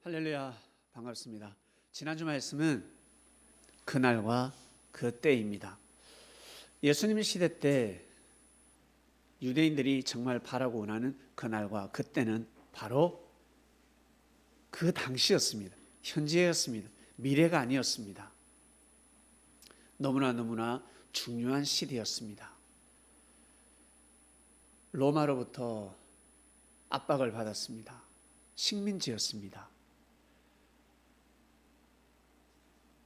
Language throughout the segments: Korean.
할렐루야, 반갑습니다. 지난주 말씀은 그날과 그때입니다. 예수님 시대 때 유대인들이 정말 바라고 원하는 그날과 그때는 바로 그 당시였습니다. 현재였습니다. 미래가 아니었습니다. 너무나 중요한 시대였습니다. 로마로부터 압박을 받았습니다. 식민지였습니다.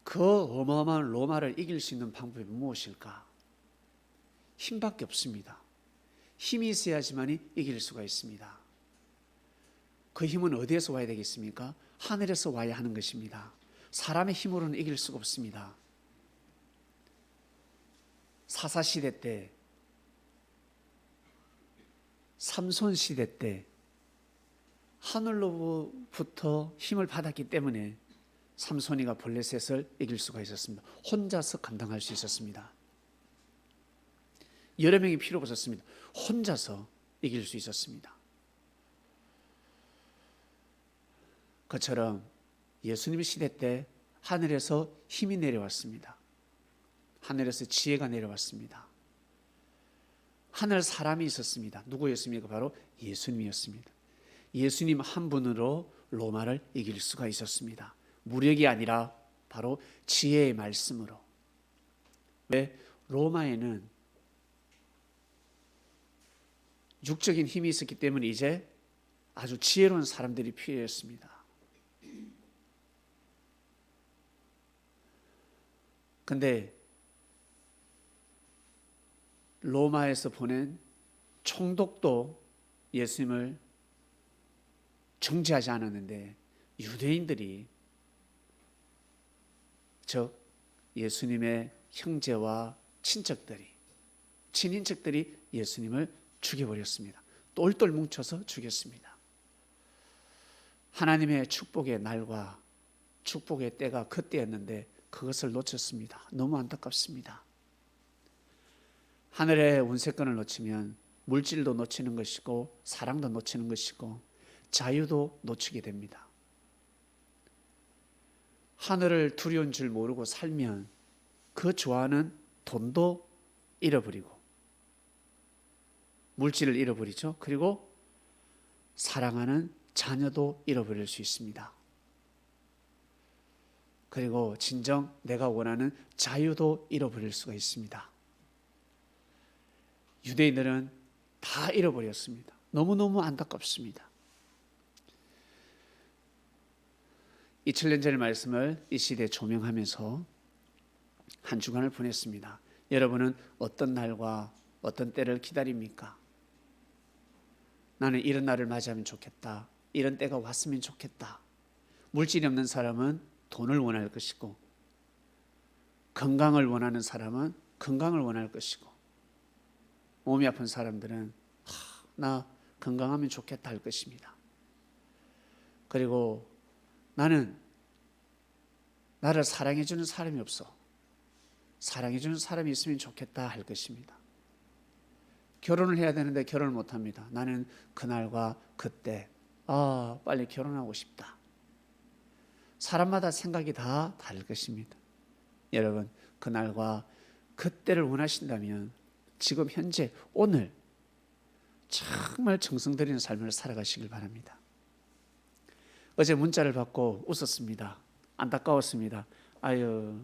그 어마어마한 로마를 이길 수 있는 방법이 무엇일까? 힘밖에 없습니다. 힘이 있어야지만이 이길 수가 있습니다. 그 힘은 어디에서 와야 되겠습니까? 하늘에서 와야 하는 것입니다. 사람의 힘으로는 이길 수가 없습니다. 사사시대 때, 삼손 시대 때 하늘로부터 힘을 받았기 때문에 삼손이가 블레셋을 이길 수가 있었습니다. 혼자서 감당할 수 있었습니다. 여러 명이 필요가 없었습니다. 혼자서 이길 수 있었습니다. 그처럼 예수님 시대 때 하늘에서 힘이 내려왔습니다. 하늘에서 지혜가 내려왔습니다. 하늘 사람이 있었습니다. 누구였습니까? 바로 예수님이었습니다. 예수님 한 분으로 로마를 이길 수가 있었습니다. 무력이 아니라 바로 지혜의 말씀으로. 왜? 로마에는 육적인 힘이 있었기 때문에 이제 아주 지혜로운 사람들이 필요했습니다. 근데 로마에서 보낸 총독도 예수님을 정죄하지 않았는데 유대인들이, 즉 예수님의 형제와 친인척들이 예수님을 죽여버렸습니다. 똘똘 뭉쳐서 죽였습니다. 하나님의 축복의 날과 축복의 때가 그때였는데 그것을 놓쳤습니다. 너무 안타깝습니다. 하늘의 운세권을 놓치면 물질도 놓치는 것이고 사랑도 놓치는 것이고 자유도 놓치게 됩니다. 하늘을 두려운 줄 모르고 살면 그 좋아하는 돈도 잃어버리고 물질을 잃어버리죠. 그리고 사랑하는 자녀도 잃어버릴 수 있습니다. 그리고 진정 내가 원하는 자유도 잃어버릴 수가 있습니다. 유대인들은 다 잃어버렸습니다. 너무너무 안타깝습니다. 2000년 전의 말씀을 이 시대에 조명하면서 한 주간을 보냈습니다. 여러분은 어떤 날과 어떤 때를 기다립니까? 나는 이런 날을 맞이하면 좋겠다. 이런 때가 왔으면 좋겠다. 물질이 없는 사람은 돈을 원할 것이고, 건강을 원하는 사람은 건강을 원할 것이고, 몸이 아픈 사람들은 나 건강하면 좋겠다 할 것입니다. 그리고 나는 나를 사랑해주는 사람이 없어. 사랑해주는 사람이 있으면 좋겠다 할 것입니다. 결혼을 해야 되는데 결혼을 못합니다. 나는 그날과 그때 빨리 결혼하고 싶다. 사람마다 생각이 다 다를 것입니다. 여러분, 그날과 그때를 원하신다면 지금 현재 오늘 정말 정성 들이는 삶을 살아가시길 바랍니다. 어제 문자를 받고 웃었습니다. 안타까웠습니다. 아유,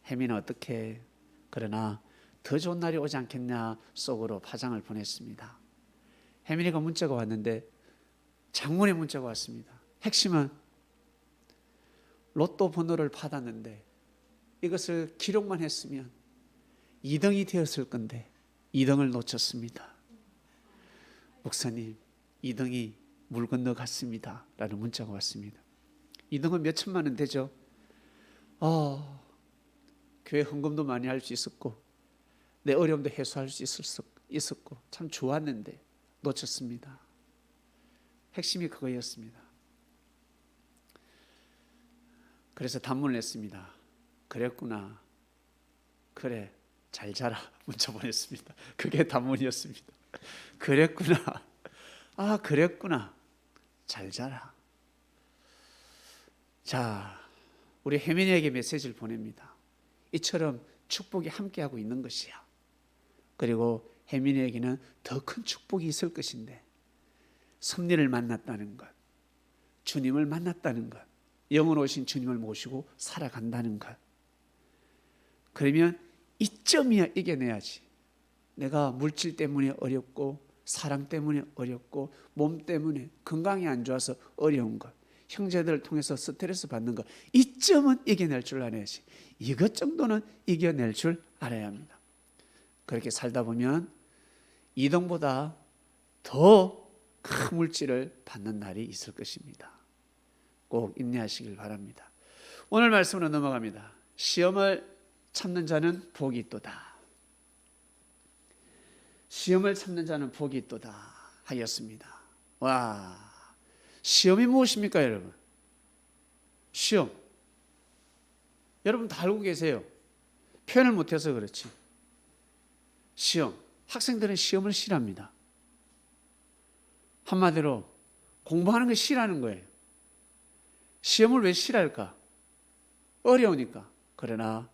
혜민아 어떡해. 그러나 더 좋은 날이 오지 않겠냐 속으로 파장을 보냈습니다. 혜민이가 문자가 왔는데 장문의 문자가 왔습니다. 핵심은 로또 번호를 받았는데 이것을 기록만 했으면 2등이 되었을 건데 2등을 놓쳤습니다. 목사님, 2등이 물 건너 갔습니다. 라는 문자가 왔습니다. 2등은 몇 천만 원 되죠. 교회 헌금도 많이 할 수 있었고 내 어려움도 해소할 수 있었고 참 좋았는데 놓쳤습니다. 핵심이 그거였습니다. 그래서 단문을 냈습니다. 그랬구나. 그래, 잘 자라. 문자 보냈습니다. 그게 단문이었습니다. 그랬구나. 그랬구나. 잘 자라. 자, 우리 혜민이에게 메시지를 보냅니다. 이처럼 축복이 함께하고 있는 것이야. 그리고 혜민이에게는 더 큰 축복이 있을 것인데, 섭리를 만났다는 것, 주님을 만났다는 것, 영원 오신 주님을 모시고 살아간다는 것. 그러면 이점이야 이겨내야지. 내가 물질 때문에 어렵고, 사랑 때문에 어렵고, 몸 때문에 건강이 안 좋아서 어려운 것, 형제들을 통해서 스트레스 받는 것, 이점은 이겨낼 줄 알아야지. 이것 정도는 이겨낼 줄 알아야 합니다. 그렇게 살다 보면 이동보다 더 큰 물질을 받는 날이 있을 것입니다. 꼭 인내하시길 바랍니다. 오늘 말씀으로 넘어갑니다. 시험을 참는 자는 복이 있도다. 시험을 참는 자는 복이 있도다 하였습니다. 와, 시험이 무엇입니까, 여러분? 시험. 여러분 다 알고 계세요. 표현을 못해서 그렇지. 시험. 학생들은 시험을 싫어합니다. 한마디로 공부하는 걸 싫어하는 거예요. 시험을 왜 싫어할까? 어려우니까. 그러나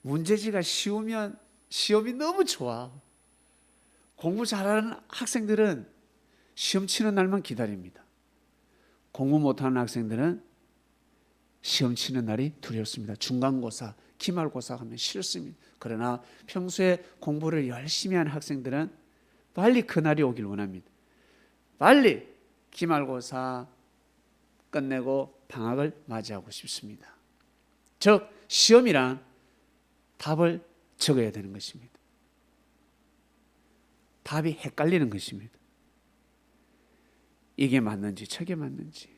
문제지가 쉬우면 시험이 너무 좋아. 공부 잘하는 학생들은 시험 치는 날만 기다립니다. 공부 못하는 학생들은 시험 치는 날이 두렵습니다. 중간고사, 기말고사 하면 싫습니다. 그러나 평소에 공부를 열심히 하는 학생들은 빨리 그날이 오길 원합니다. 빨리 기말고사 끝내고 방학을 맞이하고 싶습니다. 즉 시험이란 답을 적어야 되는 것입니다. 답이 헷갈리는 것입니다. 이게 맞는지 저게 맞는지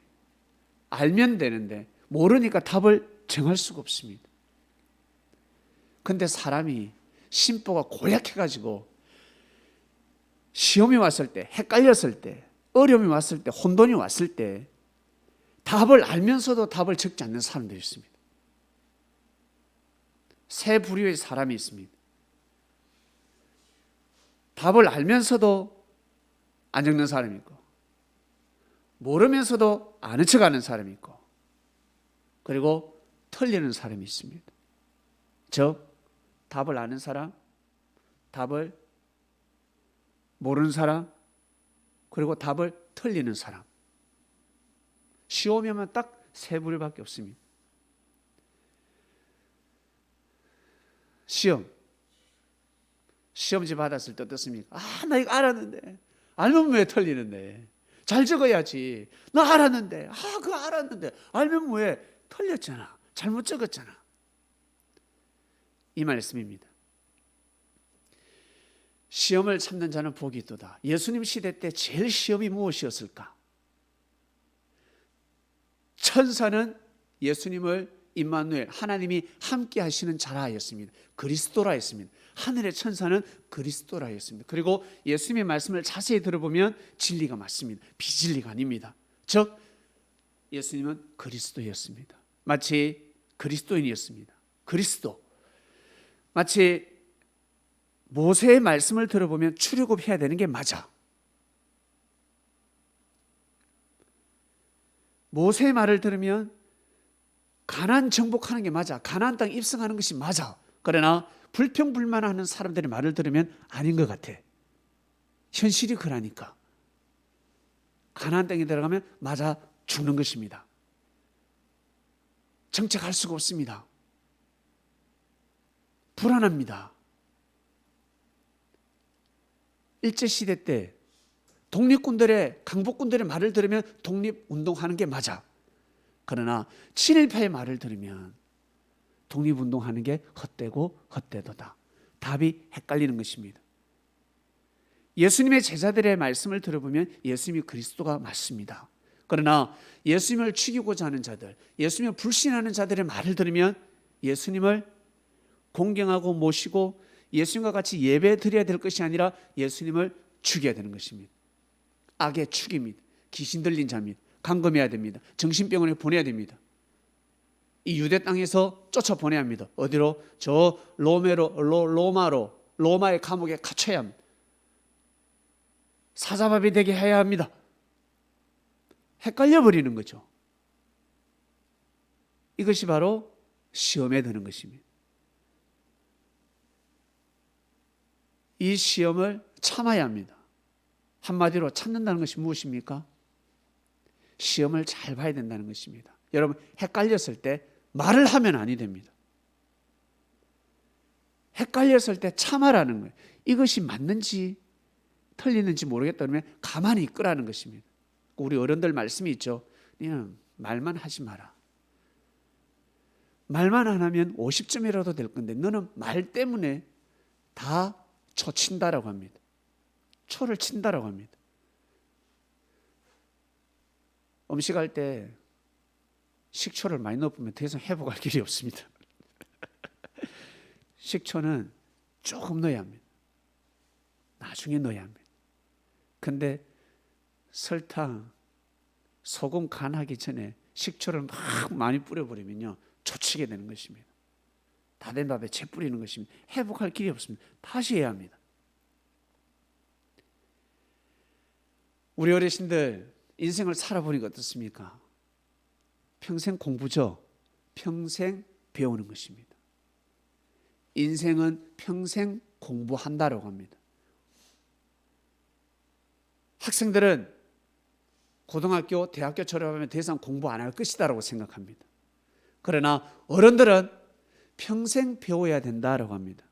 알면 되는데 모르니까 답을 정할 수가 없습니다. 그런데 사람이 심보가 고약해가지고 시험이 왔을 때, 헷갈렸을 때, 어려움이 왔을 때, 혼돈이 왔을 때 답을 알면서도 답을 적지 않는 사람들이 있습니다. 세 부류의 사람이 있습니다. 답을 알면서도 안 적는 사람이 있고, 모르면서도 아는 척하는 사람이 있고, 그리고 틀리는 사람이 있습니다. 즉 답을 아는 사람, 답을 모르는 사람, 그리고 답을 틀리는 사람. 시험이 오면 딱 세 부류밖에 없습니다. 시험지 받았을 때 어떻습니까? 나 이거 알았는데. 알면 왜 틀리는데? 잘 적어야지. 나 알았는데. 그거 알았는데. 알면 왜 틀렸잖아. 잘못 적었잖아. 이 말씀입니다. 시험을 참는 자는 복이 있도다. 예수님 시대 때 제일 시험이 무엇이었을까? 천사는 예수님을 임마누엘, 하나님이 함께 하시는 자라 하였습니다. 그리스도라 했습니다. 하늘의 천사는 그리스도라 했습니다. 그리고 예수님의 말씀을 자세히 들어보면 진리가 맞습니다. 비진리가 아닙니다. 즉 예수님은 그리스도였습니다. 마치 그리스도인이었습니다. 그리스도. 마치 모세의 말씀을 들어보면 출애굽해야 되는 게 맞아. 모세의 말을 들으면 가나안 정복하는 게 맞아. 가나안 땅 입성하는 것이 맞아. 그러나 불평불만하는 사람들의 말을 들으면 아닌 것 같아. 현실이 그러니까. 가나안 땅에 들어가면 맞아 죽는 것입니다. 정착할 수가 없습니다. 불안합니다. 일제시대 때 독립군들의, 강복군들의 말을 들으면 독립운동하는 게 맞아. 그러나 친일파의 말을 들으면 독립운동하는 게 헛되고 헛되도다. 답이 헷갈리는 것입니다. 예수님의 제자들의 말씀을 들어보면 예수님이 그리스도가 맞습니다. 그러나 예수님을 죽이고자 하는 자들, 예수님을 불신하는 자들의 말을 들으면 예수님을 공경하고 모시고 예수님과 같이 예배 드려야 될 것이 아니라 예수님을 죽여야 되는 것입니다. 악의 축입니다. 귀신 들린 자입니다. 감금해야 됩니다. 정신병원에 보내야 됩니다. 이 유대 땅에서 쫓아보내야 합니다. 어디로? 저 로마의 감옥에 갇혀야 합니다. 사자밥이 되게 해야 합니다. 헷갈려 버리는 거죠. 이것이 바로 시험에 드는 것입니다. 이 시험을 참아야 합니다. 한마디로 참는다는 것이 무엇입니까? 시험을 잘 봐야 된다는 것입니다. 여러분, 헷갈렸을 때 말을 하면 아니 됩니다. 헷갈렸을 때 참아라는 거예요. 이것이 맞는지 틀리는지 모르겠다 그러면 가만히 있으라는 것입니다. 우리 어른들 말씀이 있죠. 그냥 말만 하지 마라. 말만 안 하면 50점이라도 될 건데 너는 말 때문에 다 초친다라고 합니다. 초를 친다라고 합니다. 음식할 때 식초를 많이 넣으면 더 이상 회복할 길이 없습니다. 식초는 조금 넣어야 합니다. 나중에 넣어야 합니다. 근데 설탕, 소금 간하기 전에 식초를 막 많이 뿌려버리면요 초치게 되는 것입니다. 다 된 밥에 채 뿌리는 것입니다. 회복할 길이 없습니다. 다시 해야 합니다. 우리 어르신들 인생을 살아보니까 어떻습니까? 평생 공부죠. 평생 배우는 것입니다. 인생은 평생 공부한다라고 합니다. 학생들은 고등학교, 대학교 졸업하면 더 이상 공부 안 할 것이다라고 생각합니다. 그러나 어른들은 평생 배워야 된다라고 합니다.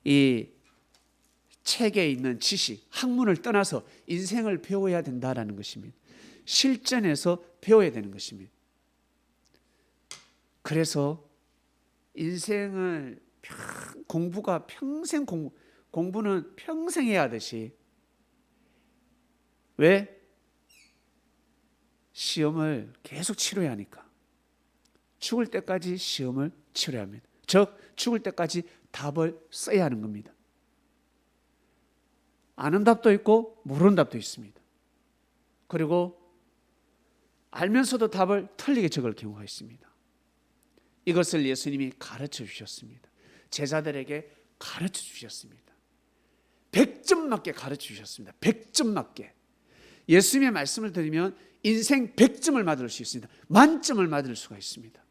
이 책에 있는 지식, 학문을 떠나서 인생을 배워야 된다라는 것입니다. 실전에서 배워야 되는 것입니다. 그래서 인생을 공부가 평생 공부는 평생 해야 하듯이 왜? 시험을 계속 치러야 하니까. 죽을 때까지 시험을 치러야 합니다. 즉 죽을 때까지 답을 써야 하는 겁니다. 아는 답도 있고 모르는 답도 있습니다. 그리고 알면서도 답을 틀리게 적을 경우가 있습니다. 이것을 예수님이 가르쳐 주셨습니다. 제자들에게 가르쳐 주셨습니다. 100점 맞게 가르쳐 주셨습니다. 100점 맞게. 예수님의 말씀을 들으면 인생 100점을 받을 수 있습니다. 만점을 받을 수가 있습니다.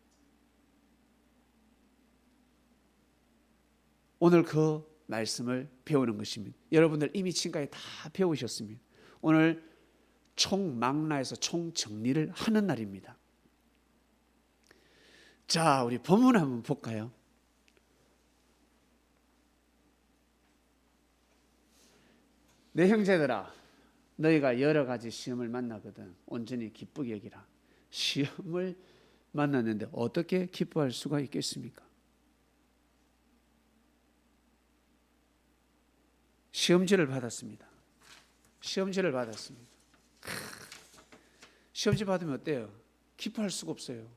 오늘 그 말씀을 배우는 것입니다. 여러분들 이미 지금까지 다 배우셨습니다. 오늘 총망라에서 총정리를 하는 날입니다. 자, 우리 본문 한번 볼까요? 내 형제들아, 너희가 여러 가지 시험을 만나거든 온전히 기쁘게 여기라. 시험을 만났는데 어떻게 기뻐할 수가 있겠습니까? 시험지를 받았습니다. 시험지를 받았습니다. 시험지 받으면 어때요? 기뻐할 수가 없어요.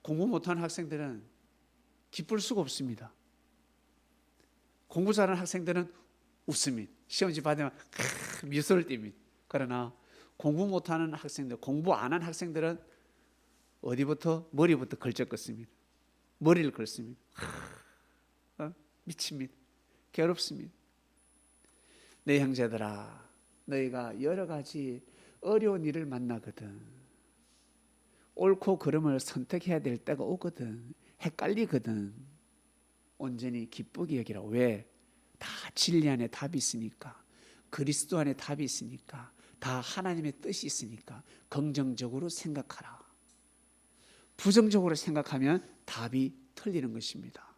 공부 못하는 학생들은 기쁠 수가 없습니다. 공부 잘하는 학생들은 웃습니다. 시험지 받으면 미소를 띱니다. 그러나 공부 못하는 학생들, 공부 안 한 학생들은 어디부터? 머리부터 걸쩍거습니다. 머리를 긁습니다. 미칩니다. 괴롭습니다. 내 형제들아, 너희가 여러 가지 어려운 일을 만나거든. 옳고 그름을 선택해야 될 때가 오거든. 헷갈리거든. 온전히 기쁘게 여기라. 왜? 다 진리 안에 답이 있으니까. 그리스도 안에 답이 있으니까. 다 하나님의 뜻이 있으니까. 긍정적으로 생각하라. 부정적으로 생각하면 답이 틀리는 것입니다.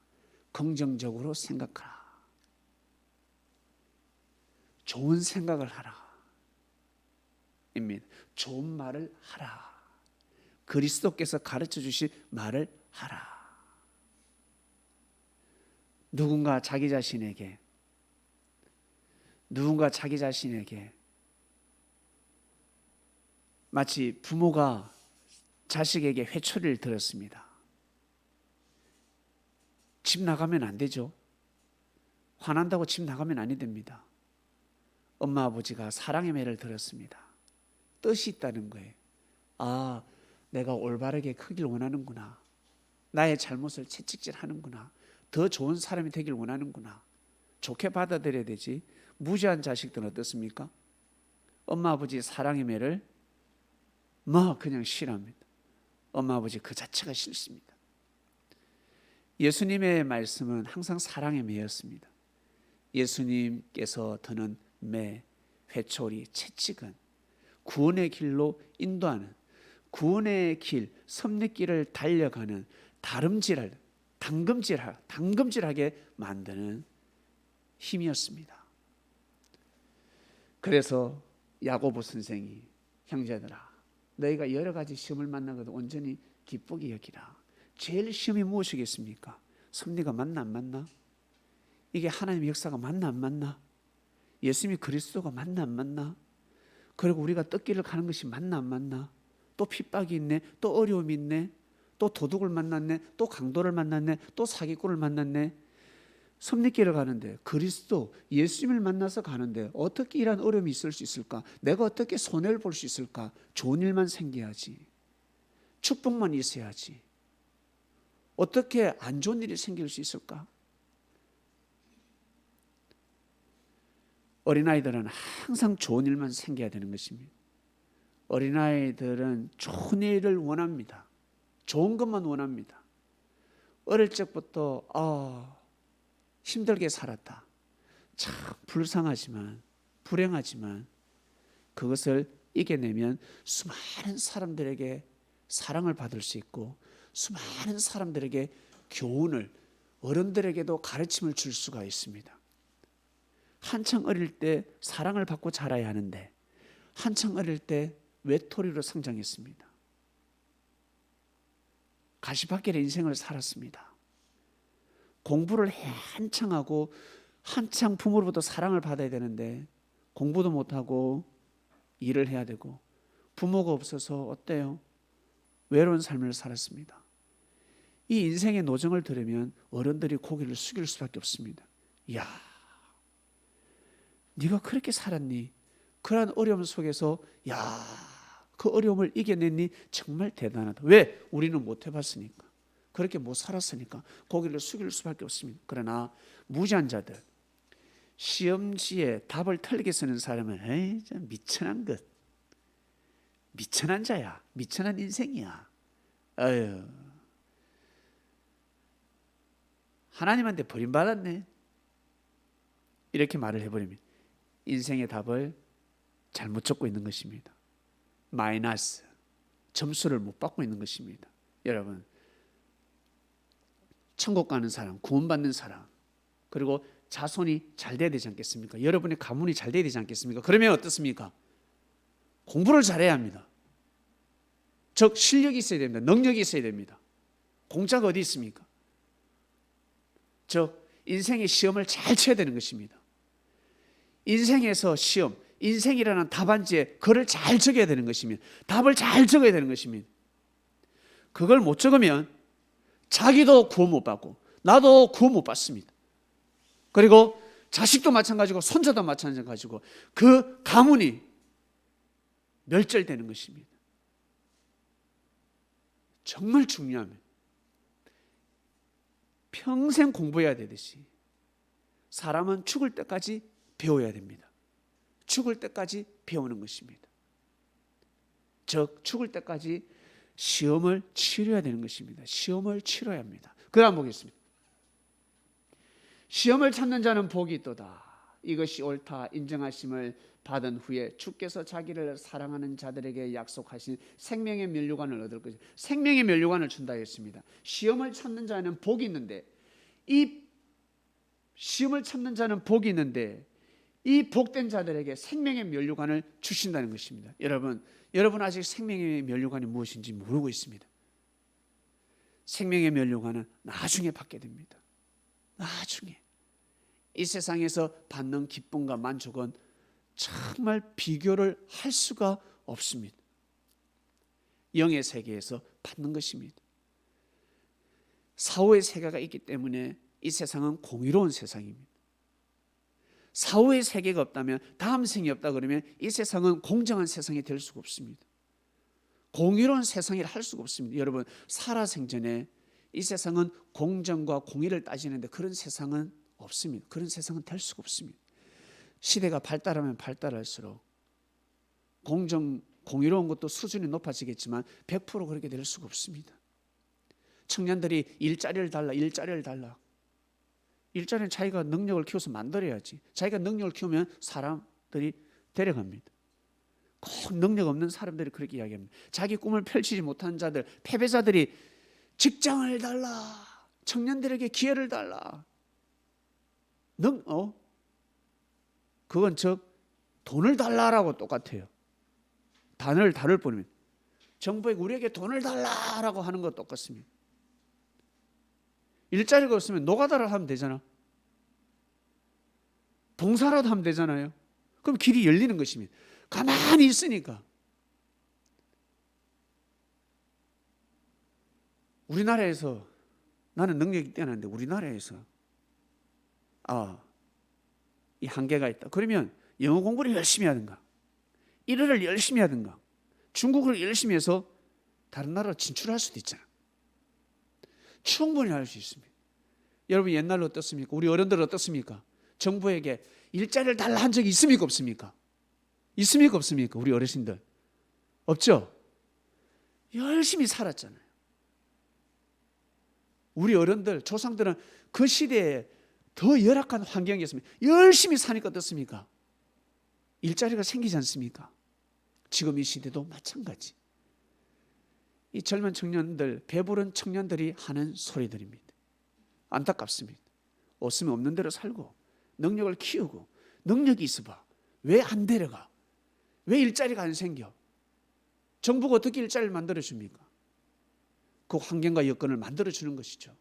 긍정적으로 생각하라. 좋은 생각을 하라. 입니다. 좋은 말을 하라. 그리스도께서 가르쳐 주신 말을 하라. 누군가 자기 자신에게 마치 부모가 자식에게 회초리를 들었습니다. 집 나가면 안 되죠. 화난다고 집 나가면 안 됩니다. 엄마 아버지가 사랑의 매를 들었습니다. 뜻이 있다는 거예요. 아, 내가 올바르게 크길 원하는구나. 나의 잘못을 채찍질하는구나. 더 좋은 사람이 되길 원하는구나. 좋게 받아들여야 되지. 무지한 자식들은 어떻습니까? 엄마 아버지 사랑의 매를 그냥 싫어합니다. 엄마 아버지 그 자체가 싫습니다. 예수님의 말씀은 항상 사랑에 매였습니다. 예수님께서 드는 매, 회초리, 채찍은 구원의 길로 인도하는, 구원의 길, 섭리길을 달려가는 당금질하게 만드는 힘이었습니다. 그래서 야고보 선생이 형제들아, 너희가 여러 가지 시험을 만나거든 온전히 기쁘게 여기라. 제일 시험이 무엇이겠습니까? 섭리가 맞나 안 맞나? 이게 하나님의 역사가 맞나 안 맞나? 예수님이 그리스도가 맞나 안 맞나? 그리고 우리가 뜻길을 가는 것이 맞나 안 맞나? 또 핍박이 있네, 또 어려움이 있네, 또 도둑을 만났네, 또 강도를 만났네, 또 사기꾼을 만났네. 섭리길을 가는데, 그리스도 예수님을 만나서 가는데 어떻게 이런 어려움이 있을 수 있을까? 내가 어떻게 손해를 볼 수 있을까? 좋은 일만 생겨야지, 축복만 있어야지, 어떻게 안 좋은 일이 생길 수 있을까? 어린아이들은 항상 좋은 일만 생겨야 되는 것입니다. 어린아이들은 좋은 일을 원합니다. 좋은 것만 원합니다. 어릴 적부터 힘들게 살았다, 참 불쌍하지만 불행하지만 그것을 이겨내면 수많은 사람들에게 사랑을 받을 수 있고 수많은 사람들에게 교훈을, 어른들에게도 가르침을 줄 수가 있습니다. 한창 어릴 때 사랑을 받고 자라야 하는데 한창 어릴 때 외톨이로 성장했습니다. 가시밭길의 인생을 살았습니다. 공부를 한창 하고 한창 부모로부터 사랑을 받아야 되는데 공부도 못하고 일을 해야 되고 부모가 없어서 어때요? 외로운 삶을 살았습니다. 이 인생의 노정을 들으면 어른들이 고개를 숙일 수밖에 없습니다. 야, 네가 그렇게 살았니? 그러한 어려움 속에서 그 어려움을 이겨냈니? 정말 대단하다. 왜? 우리는 못 해봤으니까, 그렇게 못 살았으니까 고개를 숙일 수밖에 없습니다. 그러나 무지한 자들, 시험지에 답을 틀리게 쓰는 사람은 미천한 것, 미천한 자야, 미천한 인생이야. 하나님한테 버림받았네, 이렇게 말을 해버리면 인생의 답을 잘못 적고 있는 것입니다. 마이너스, 점수를 못 받고 있는 것입니다. 여러분, 천국 가는 사람, 구원받는 사람, 그리고 자손이 잘 돼야 되지 않겠습니까? 여러분의 가문이 잘 돼야 되지 않겠습니까? 그러면 어떻습니까? 공부를 잘해야 합니다. 즉 실력이 있어야 됩니다. 능력이 있어야 됩니다. 공짜가 어디 있습니까? 즉 인생의 시험을 잘 쳐야 되는 것입니다. 인생에서 시험, 인생이라는 답안지에 글을 잘 적어야 되는 것입니다. 답을 잘 적어야 되는 것입니다. 그걸 못 적으면 자기도 구원 못 받고 나도 구원 못 받습니다. 그리고 자식도 마찬가지고 손자도 마찬가지고 그 가문이 멸절되는 것입니다. 정말 중요합니다. 평생 공부해야 되듯이 사람은 죽을 때까지 배워야 됩니다. 죽을 때까지 배우는 것입니다. 즉 죽을 때까지 시험을 치러야 되는 것입니다. 시험을 치러야 합니다. 그 다음 보겠습니다. 시험을 참는 자는 복이 있도다. 이것이 옳다 인정하심을 받은 후에 주께서 자기를 사랑하는 자들에게 약속하신 생명의 면류관을 얻을 것이다. 생명의 면류관을 준다 했습니다. 시험을 참는 자는 복이 있는데, 이 시험을 참는 자는 복이 있는데 이 복된 자들에게 생명의 면류관을 주신다는 것입니다. 여러분 아직 생명의 면류관이 무엇인지 모르고 있습니다. 생명의 면류관은 나중에 받게 됩니다. 나중에. 이 세상에서 받는 기쁨과 만족은 정말 비교를 할 수가 없습니다. 영의 세계에서 받는 것입니다. 사후의 세계가 있기 때문에 이 세상은 공의로운 세상입니다. 사후의 세계가 없다면, 다음 생이 없다 그러면 이 세상은 공정한 세상이 될 수가 없습니다. 공의로운 세상이라 할 수가 없습니다. 여러분, 살아생전에 이 세상은 공정과 공의를 따지는데 그런 세상은 없습니다. 그런 세상은 될 수가 없습니다. 시대가 발달하면 발달할수록 공의로운 것도 수준이 높아지겠지만 100% 그렇게 될 수가 없습니다. 청년들이 일자리를 달라. 일자리는 자기가 능력을 키워서 만들어야지. 자기가 능력을 키우면 사람들이 데려갑니다. 꼭 능력 없는 사람들이 그렇게 이야기합니다. 자기 꿈을 펼치지 못한 자들, 패배자들이 직장을 달라. 청년들에게 기회를 달라. 그건 즉 돈을 달라라고 똑같아요. 단어를 다를 뿐입니다. 정부에게 우리에게 돈을 달라라고 하는 것 똑같습니다. 일자리가 없으면 노가다를 하면 되잖아. 봉사라도 하면 되잖아요. 그럼 길이 열리는 것입니다. 가만히 있으니까. 우리나라에서 나는 능력이 뛰어난데 우리나라에서 이 한계가 있다. 그러면 영어 공부를 열심히 하든가 일어를 열심히 하든가 중국어를 열심히 해서 다른 나라로 진출할 수도 있잖아. 충분히 할 수 있습니다. 여러분 옛날로 어떻습니까? 우리 어른들은 어떻습니까? 정부에게 일자리를 달라 한 적이 있습니까? 없습니까? 있습니까? 없습니까? 우리 어르신들 없죠? 열심히 살았잖아요. 우리 어른들, 조상들은 그 시대에 더 열악한 환경이었습니다. 열심히 사니까 어떻습니까? 일자리가 생기지 않습니까? 지금 이 시대도 마찬가지. 이 젊은 청년들, 배부른 청년들이 하는 소리들입니다. 안타깝습니다. 없으면 없는 대로 살고 능력을 키우고 능력이 있어봐. 왜 안 데려가? 왜 일자리가 안 생겨? 정부가 어떻게 일자리를 만들어줍니까? 그 환경과 여건을 만들어주는 것이죠.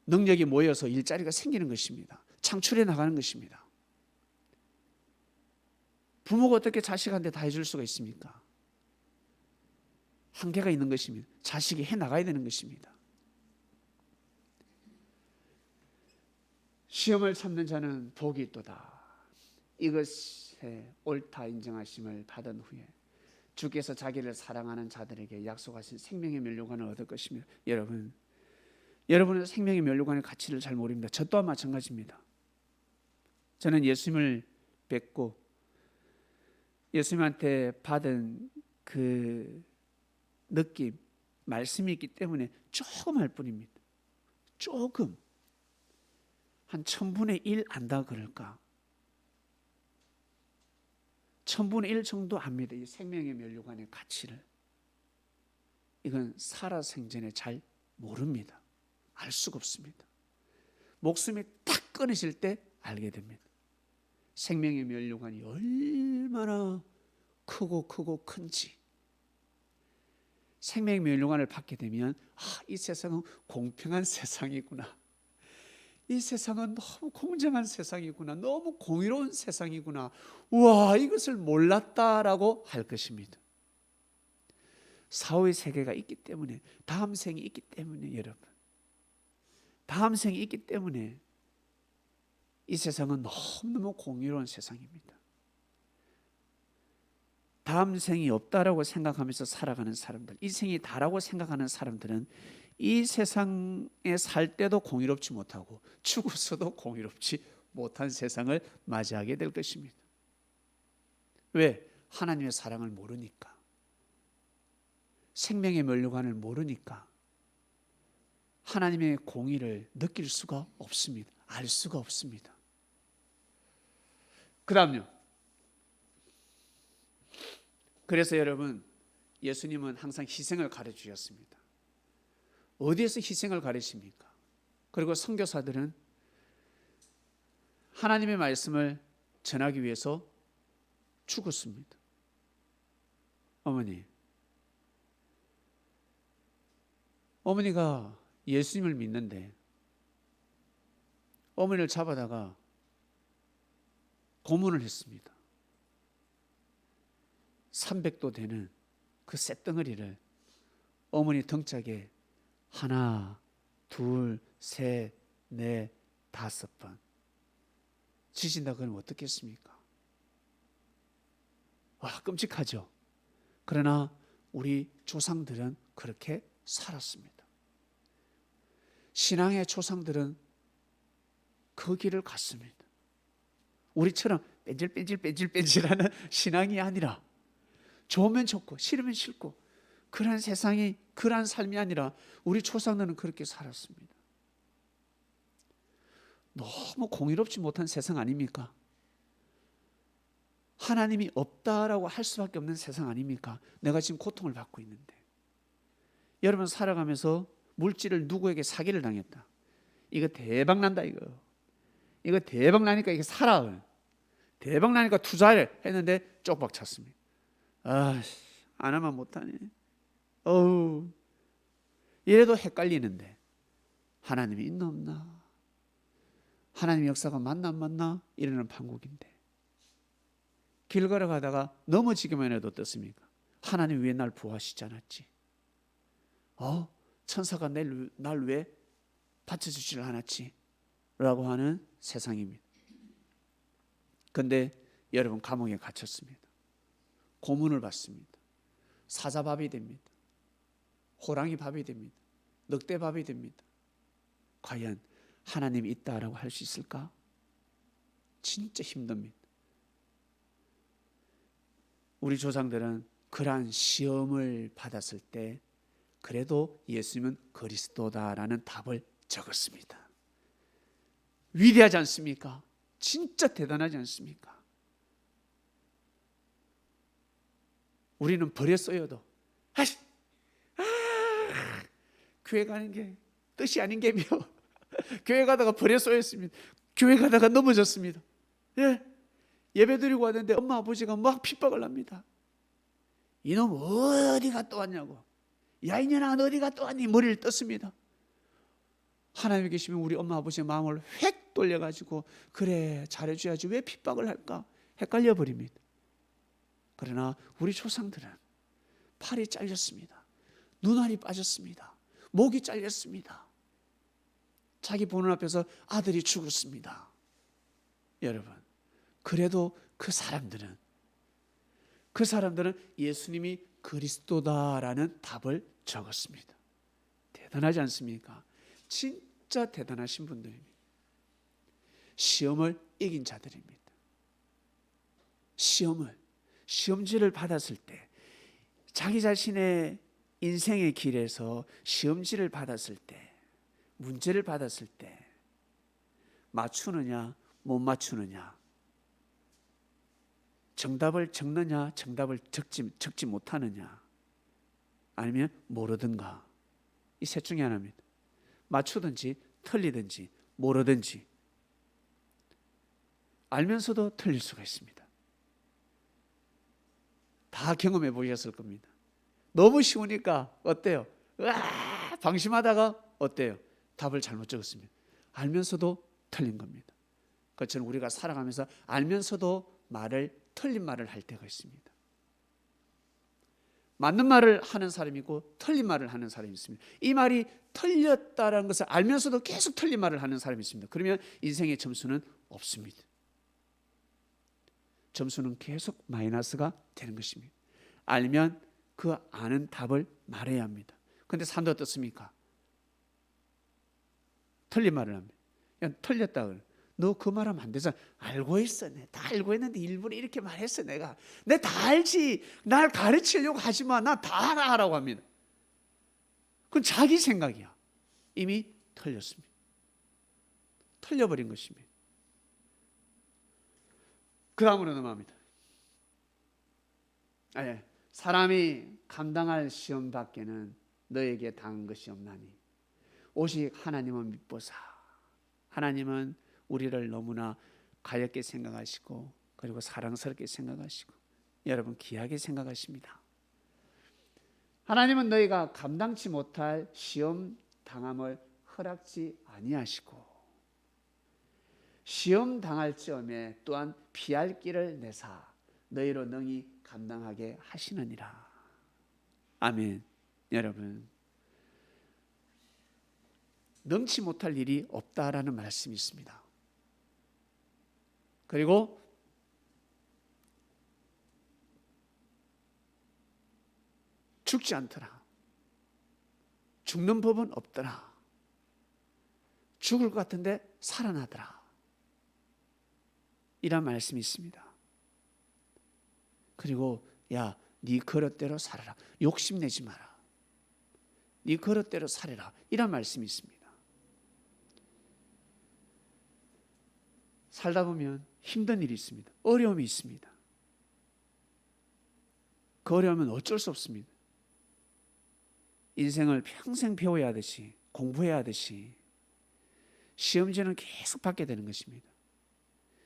능력이 모여서 일자리가 생기는 것입니다. 창출해 나가는 것입니다. 부모가 어떻게 자식한테 다 해줄 수가 있습니까? 한계가 있는 것입니다. 자식이 해 나가야 되는 것입니다. 시험을 참는 자는 복이 있도다. 이것에 옳다 인정하심을 받은 후에 주께서 자기를 사랑하는 자들에게 약속하신 생명의 면류관을 얻을 것입니다. 여러분은 생명의 면류관의 가치를 잘 모릅니다. 저 또한 마찬가지입니다. 저는 예수님을 뵙고 예수님한테 받은 그 느낌, 말씀이 있기 때문에 조금 할 뿐입니다. 조금. 한 1000분의 1 안다 그럴까? 1000분의 1 정도 압니다. 이 생명의 면류관의 가치를. 이건 살아생전에 잘 모릅니다. 알 수가 없습니다. 목숨이 딱 끊어질 때 알게 됩니다. 생명의 면류관이 얼마나 크고 큰지. 생명의 면류관을 받게 되면 이 세상은 공평한 세상이구나. 이 세상은 너무 공정한 세상이구나. 너무 공의로운 세상이구나. 우와, 이것을 몰랐다라고 할 것입니다. 사후의 세계가 있기 때문에, 다음 생이 있기 때문에 여러분, 다음 생이 있기 때문에 이 세상은 너무너무 공의로운 세상입니다. 다음 생이 없다라고 생각하면서 살아가는 사람들, 이 생이 다라고 생각하는 사람들은 이 세상에 살 때도 공의롭지 못하고 죽어서도 공의롭지 못한 세상을 맞이하게 될 것입니다. 왜? 하나님의 사랑을 모르니까. 생명의 면류관을 모르니까 하나님의 공의를 느낄 수가 없습니다. 알 수가 없습니다. 그 다음요. 그래서 여러분, 예수님은 항상 희생을 가르치셨습니다. 어디에서 희생을 가르칩니까? 그리고 선교사들은 하나님의 말씀을 전하기 위해서 죽었습니다. 어머니가 예수님을 믿는데 어머니를 잡아다가 고문을 했습니다. 300도 되는 그 쇳덩어리를 어머니 등짝에 하나, 둘, 셋, 넷, 5번 지진다 그러면 어떻겠습니까? 와, 끔찍하죠. 그러나 우리 조상들은 그렇게 살았습니다. 신앙의 조상들은 그 길을 갔습니다. 우리처럼 뺀질뺀질하는 신앙이 아니라 좋으면 좋고 싫으면 싫고 그러한 세상이, 그러한 삶이 아니라 우리 조상들은 그렇게 살았습니다. 너무 공의롭지 못한 세상 아닙니까? 하나님이 없다라고 할 수밖에 없는 세상 아닙니까? 내가 지금 고통을 받고 있는데. 여러분 살아가면서 물질을 누구에게 사기를 당했다. 이거 대박 난다 이거. 이거 대박 나니까 이게 살아. 대박 나니까 투자를 했는데 쪽박 찼습니다. 안 하면 못하네. 이래도 헷갈리는데 하나님이 있나 없나? 하나님 역사가 맞나 안 맞나? 이러는 판국인데 길 걸어가다가 넘어지기만 해도 어떻습니까? 하나님 왜 날 보호하시지 않았지? 천사가 날 왜 받쳐주지를 않았지? 라고 하는 세상입니다. 그런데 여러분 감옥에 갇혔습니다. 고문을 받습니다. 사자밥이 됩니다. 호랑이 밥이 됩니다. 늑대 밥이 됩니다. 과연 하나님이 있다라고 할 수 있을까? 진짜 힘듭니다. 우리 조상들은 그러한 시험을 받았을 때 그래도 예수님은 그리스도다라는 답을 적었습니다. 위대하지 않습니까? 진짜 대단하지 않습니까? 우리는 버렸어요도 교회 가는 게 뜻이 아닌 게며 교회 가다가 버렸어였습니다. 교회 가다가 넘어졌습니다. 예배 드리고 왔는데 엄마 아버지가 막 핍박을 합니다. 이놈 어디 갔다 왔냐고. 야 이년아 어디 갔다 왔니? 머리를 떴습니다. 하나님이 계시면 우리 엄마 아버지의 마음을 획 돌려가지고 그래 잘해줘야지 왜 핍박을 할까? 헷갈려 버립니다. 그러나 우리 조상들은 팔이 잘렸습니다. 눈알이 빠졌습니다. 목이 잘렸습니다. 자기 보는 앞에서 아들이 죽었습니다. 여러분 그래도 그 사람들은 예수님이 그리스도다라는 답을 적었습니다. 대단하지 않습니까? 진짜 대단하신 분들입니다. 시험을 이긴 자들입니다. 시험지를 받았을 때 자기 자신의 인생의 길에서 시험지를 받았을 때 문제를 받았을 때 맞추느냐 못 맞추느냐 정답을 적느냐 정답을 적지 못하느냐 아니면 모르든가 이 셋 중에 하나입니다. 맞추든지 틀리든지 모르든지 알면서도 틀릴 수가 있습니다. 다 경험해 보셨을 겁니다. 너무 쉬우니까 어때요? 방심하다가 어때요? 답을 잘못 적었습니다. 알면서도 틀린 겁니다. 그것처럼 우리가 살아가면서 알면서도 틀린 말을 할 때가 있습니다. 맞는 말을 하는 사람이 있고 틀린 말을 하는 사람이 있습니다. 이 말이 틀렸다는 것을 알면서도 계속 틀린 말을 하는 사람이 있습니다. 그러면 인생의 점수는 없습니다. 점수는 계속 마이너스가 되는 것입니다. 알면 그 아는 답을 말해야 합니다. 그런데 사람도 어떻습니까? 틀린 말을 합니다. 그냥 틀렸다 그래. 너 그 말하면 안 되잖아. 알고 있어. 다 알고 있는데 일부러 이렇게 말했어. 내가 다 알지. 날 가르치려고 하지 마. 나 다 알아라고 합니다. 그건 자기 생각이야. 이미 틀렸습니다. 틀려버린 것입니다. 그 다음으로 넘어갑니다. 사람이 감당할 시험 밖에는 너에게 당한 것이 없나니 오직 하나님은 미보사. 하나님은 우리를 너무나 가볍게 생각하시고 그리고 사랑스럽게 생각하시고 여러분 귀하게 생각하십니다. 하나님은 너희가 감당치 못할 시험 당함을 허락지 아니하시고 시험 당할 즈음에 또한 피할 길을 내사 너희로 능히 감당하게 하시느니라. 아멘. 여러분 능치 못할 일이 없다라는 말씀이 있습니다. 그리고 죽지 않더라. 죽는 법은 없더라. 죽을 것 같은데 살아나더라. 이란 말씀이 있습니다. 그리고 네 그릇대로 살아라. 욕심내지 마라. 네 그릇대로 살아라. 이런 말씀이 있습니다. 살다 보면 힘든 일이 있습니다. 어려움이 있습니다. 그 어려움은 어쩔 수 없습니다. 인생을 평생 배워야 하듯이, 공부해야 하듯이 시험지는 계속 받게 되는 것입니다.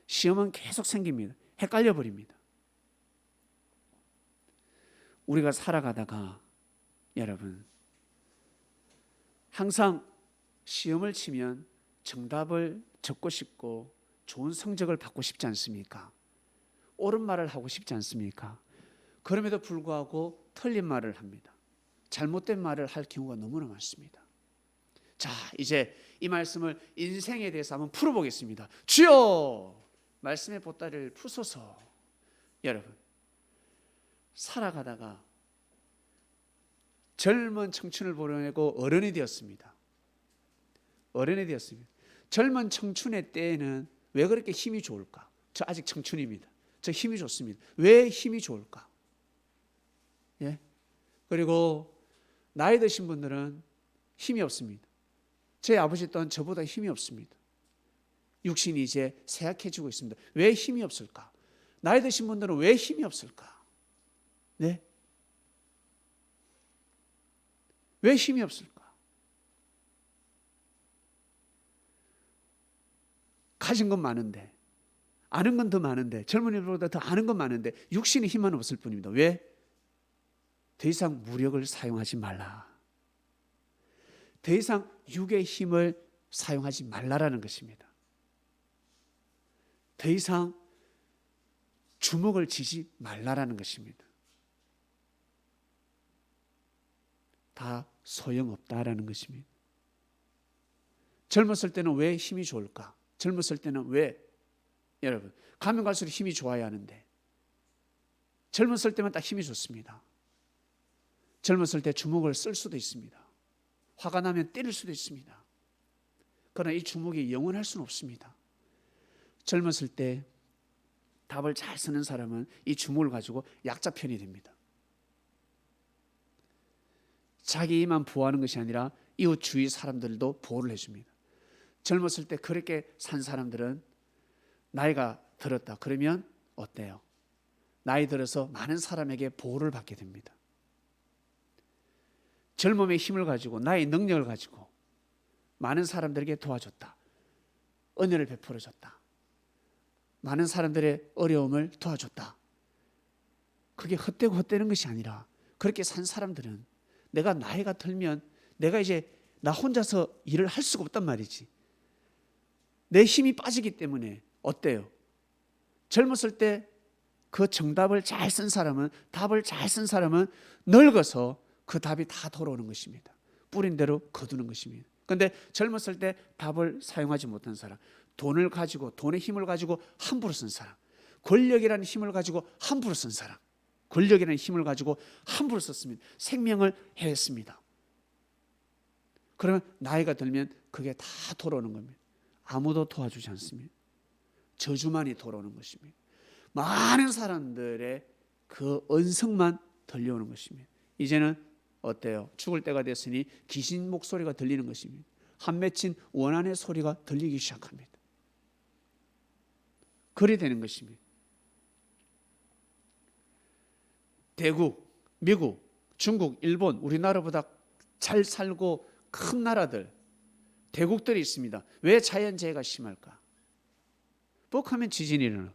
시험은 계속 생깁니다. 헷갈려 버립니다. 우리가 살아가다가 여러분 항상 시험을 치면 정답을 적고 싶고 좋은 성적을 받고 싶지 않습니까? 옳은 말을 하고 싶지 않습니까? 그럼에도 불구하고 틀린 말을 합니다. 잘못된 말을 할 경우가 너무나 많습니다. 자, 이제 이 말씀을 인생에 대해서 한번 풀어보겠습니다. 주여! 말씀의 보따리를 부숴서 여러분 살아가다가 젊은 청춘을 보내고 어른이 되었습니다. 어른이 되었습니다. 젊은 청춘의 때에는 왜 그렇게 힘이 좋을까? 저 아직 청춘입니다. 저 힘이 좋습니다. 왜 힘이 좋을까? 예? 그리고 나이 드신 분들은 힘이 없습니다. 제 아버지 또한 저보다 힘이 없습니다. 육신이 이제 쇠약해지고 있습니다. 왜 힘이 없을까? 나이 드신 분들은 왜 힘이 없을까? 네? 왜 힘이 없을까? 가진 건 많은데, 아는 건 더 많은데, 젊은이들보다 더 아는 건 많은데 육신의 힘만 없을 뿐입니다. 왜? 더 이상 무력을 사용하지 말라. 더 이상 육의 힘을 사용하지 말라라는 것입니다. 더 이상 주먹을 쥐지 말라라는 것입니다. 다 소용없다라는 것입니다. 젊었을 때는 왜 힘이 좋을까? 젊었을 때는 왜? 여러분, 가면 갈수록 힘이 좋아야 하는데 젊었을 때만 딱 힘이 좋습니다. 젊었을 때 주먹을 쓸 수도 있습니다. 화가 나면 때릴 수도 있습니다. 그러나 이 주먹이 영원할 수는 없습니다. 젊었을 때 답을 잘 쓰는 사람은 이 주먹을 가지고 약자 편이 됩니다. 자기만 보호하는 것이 아니라 이웃 주위 사람들도 보호를 해줍니다. 젊었을 때 그렇게 산 사람들은 나이가 들었다 그러면 어때요? 나이 들어서 많은 사람에게 보호를 받게 됩니다. 젊음의 힘을 가지고 나의 능력을 가지고 많은 사람들에게 도와줬다. 은혜를 베풀어줬다. 많은 사람들의 어려움을 도와줬다. 그게 헛되고 헛되는 것이 아니라 그렇게 산 사람들은 내가 나이가 들면 내가 이제 나 혼자서 일을 할 수가 없단 말이지. 내 힘이 빠지기 때문에 어때요? 젊었을 때 그 정답을 잘 쓴 사람은 답을 잘 쓴 사람은 늙어서 그 답이 다 돌아오는 것입니다. 뿌린 대로 거두는 것입니다. 그런데 젊었을 때 답을 사용하지 못한 사람, 돈을 가지고 돈의 힘을 가지고 함부로 쓴 사람, 권력이라는 힘을 가지고 함부로 쓴 사람, 권력이라는 힘을 가지고 함부로 썼습니다. 생명을 해했습니다. 그러면 나이가 들면 그게 다 돌아오는 겁니다. 아무도 도와주지 않습니다. 저주만이 돌아오는 것입니다. 많은 사람들의 그 언성만 들려오는 것입니다. 이제는 어때요? 죽을 때가 됐으니 귀신 목소리가 들리는 것입니다. 한 맺힌 원한의 소리가 들리기 시작합니다. 그리 되는 것입니다. 대국, 미국, 중국, 일본, 우리나라보다 잘 살고 큰 나라들, 대국들이 있습니다. 왜 자연재해가 심할까? 뻑하면 지진이 일어나,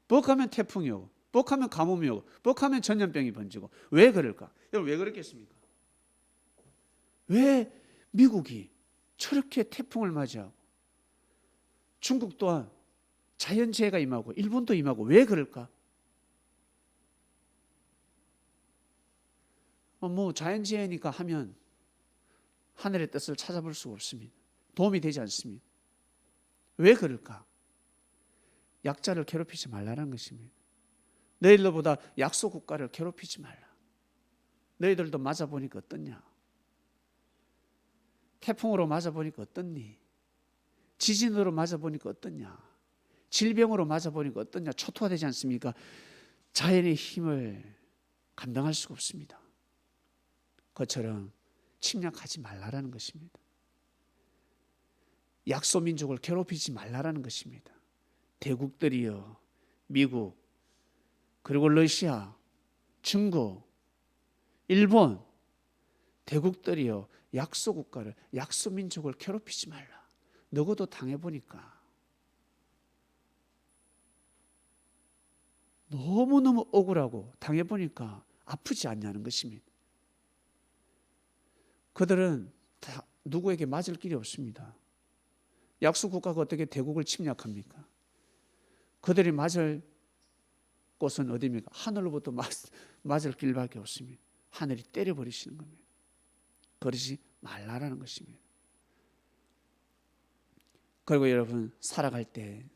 뻑하면 태풍이 오고, 뻑하면 가뭄이 오고, 뻑하면 전염병이 번지고. 왜 그럴까? 여러분 왜 그렇겠습니까? 왜 미국이 저렇게 태풍을 맞이하고 중국 또한 자연재해가 임하고 일본도 임하고 왜 그럴까? 뭐 자연재해니까 하면 하늘의 뜻을 찾아볼 수가 없습니다. 도움이 되지 않습니다. 왜 그럴까? 약자를 괴롭히지 말라는 것입니다. 너희들보다 약소 국가를 괴롭히지 말라. 너희들도 맞아보니까 어떻냐? 태풍으로 맞아보니까 어떻니? 지진으로 맞아보니까 어떻냐? 질병으로 맞아보니까 어떻냐? 초토화되지 않습니까? 자연의 힘을 감당할 수가 없습니다. 그처럼 침략하지 말라라는 것입니다. 약소민족을 괴롭히지 말라라는 것입니다. 대국들이요, 미국, 그리고 러시아, 중국, 일본, 대국들이요, 약소국가를, 약소민족을 괴롭히지 말라. 너고도 당해보니까 너무너무 억울하고 당해보니까 아프지 않냐는 것입니다. 그들은 다 누구에게 맞을 길이 없습니다. 약소국가가 어떻게 대국을 침략합니까? 그들이 맞을 곳은 어디입니까? 하늘로부터 맞을 길밖에 없습니다. 하늘이 때려버리시는 겁니다. 그러지 말라라는 것입니다. 그리고 여러분, 살아갈 때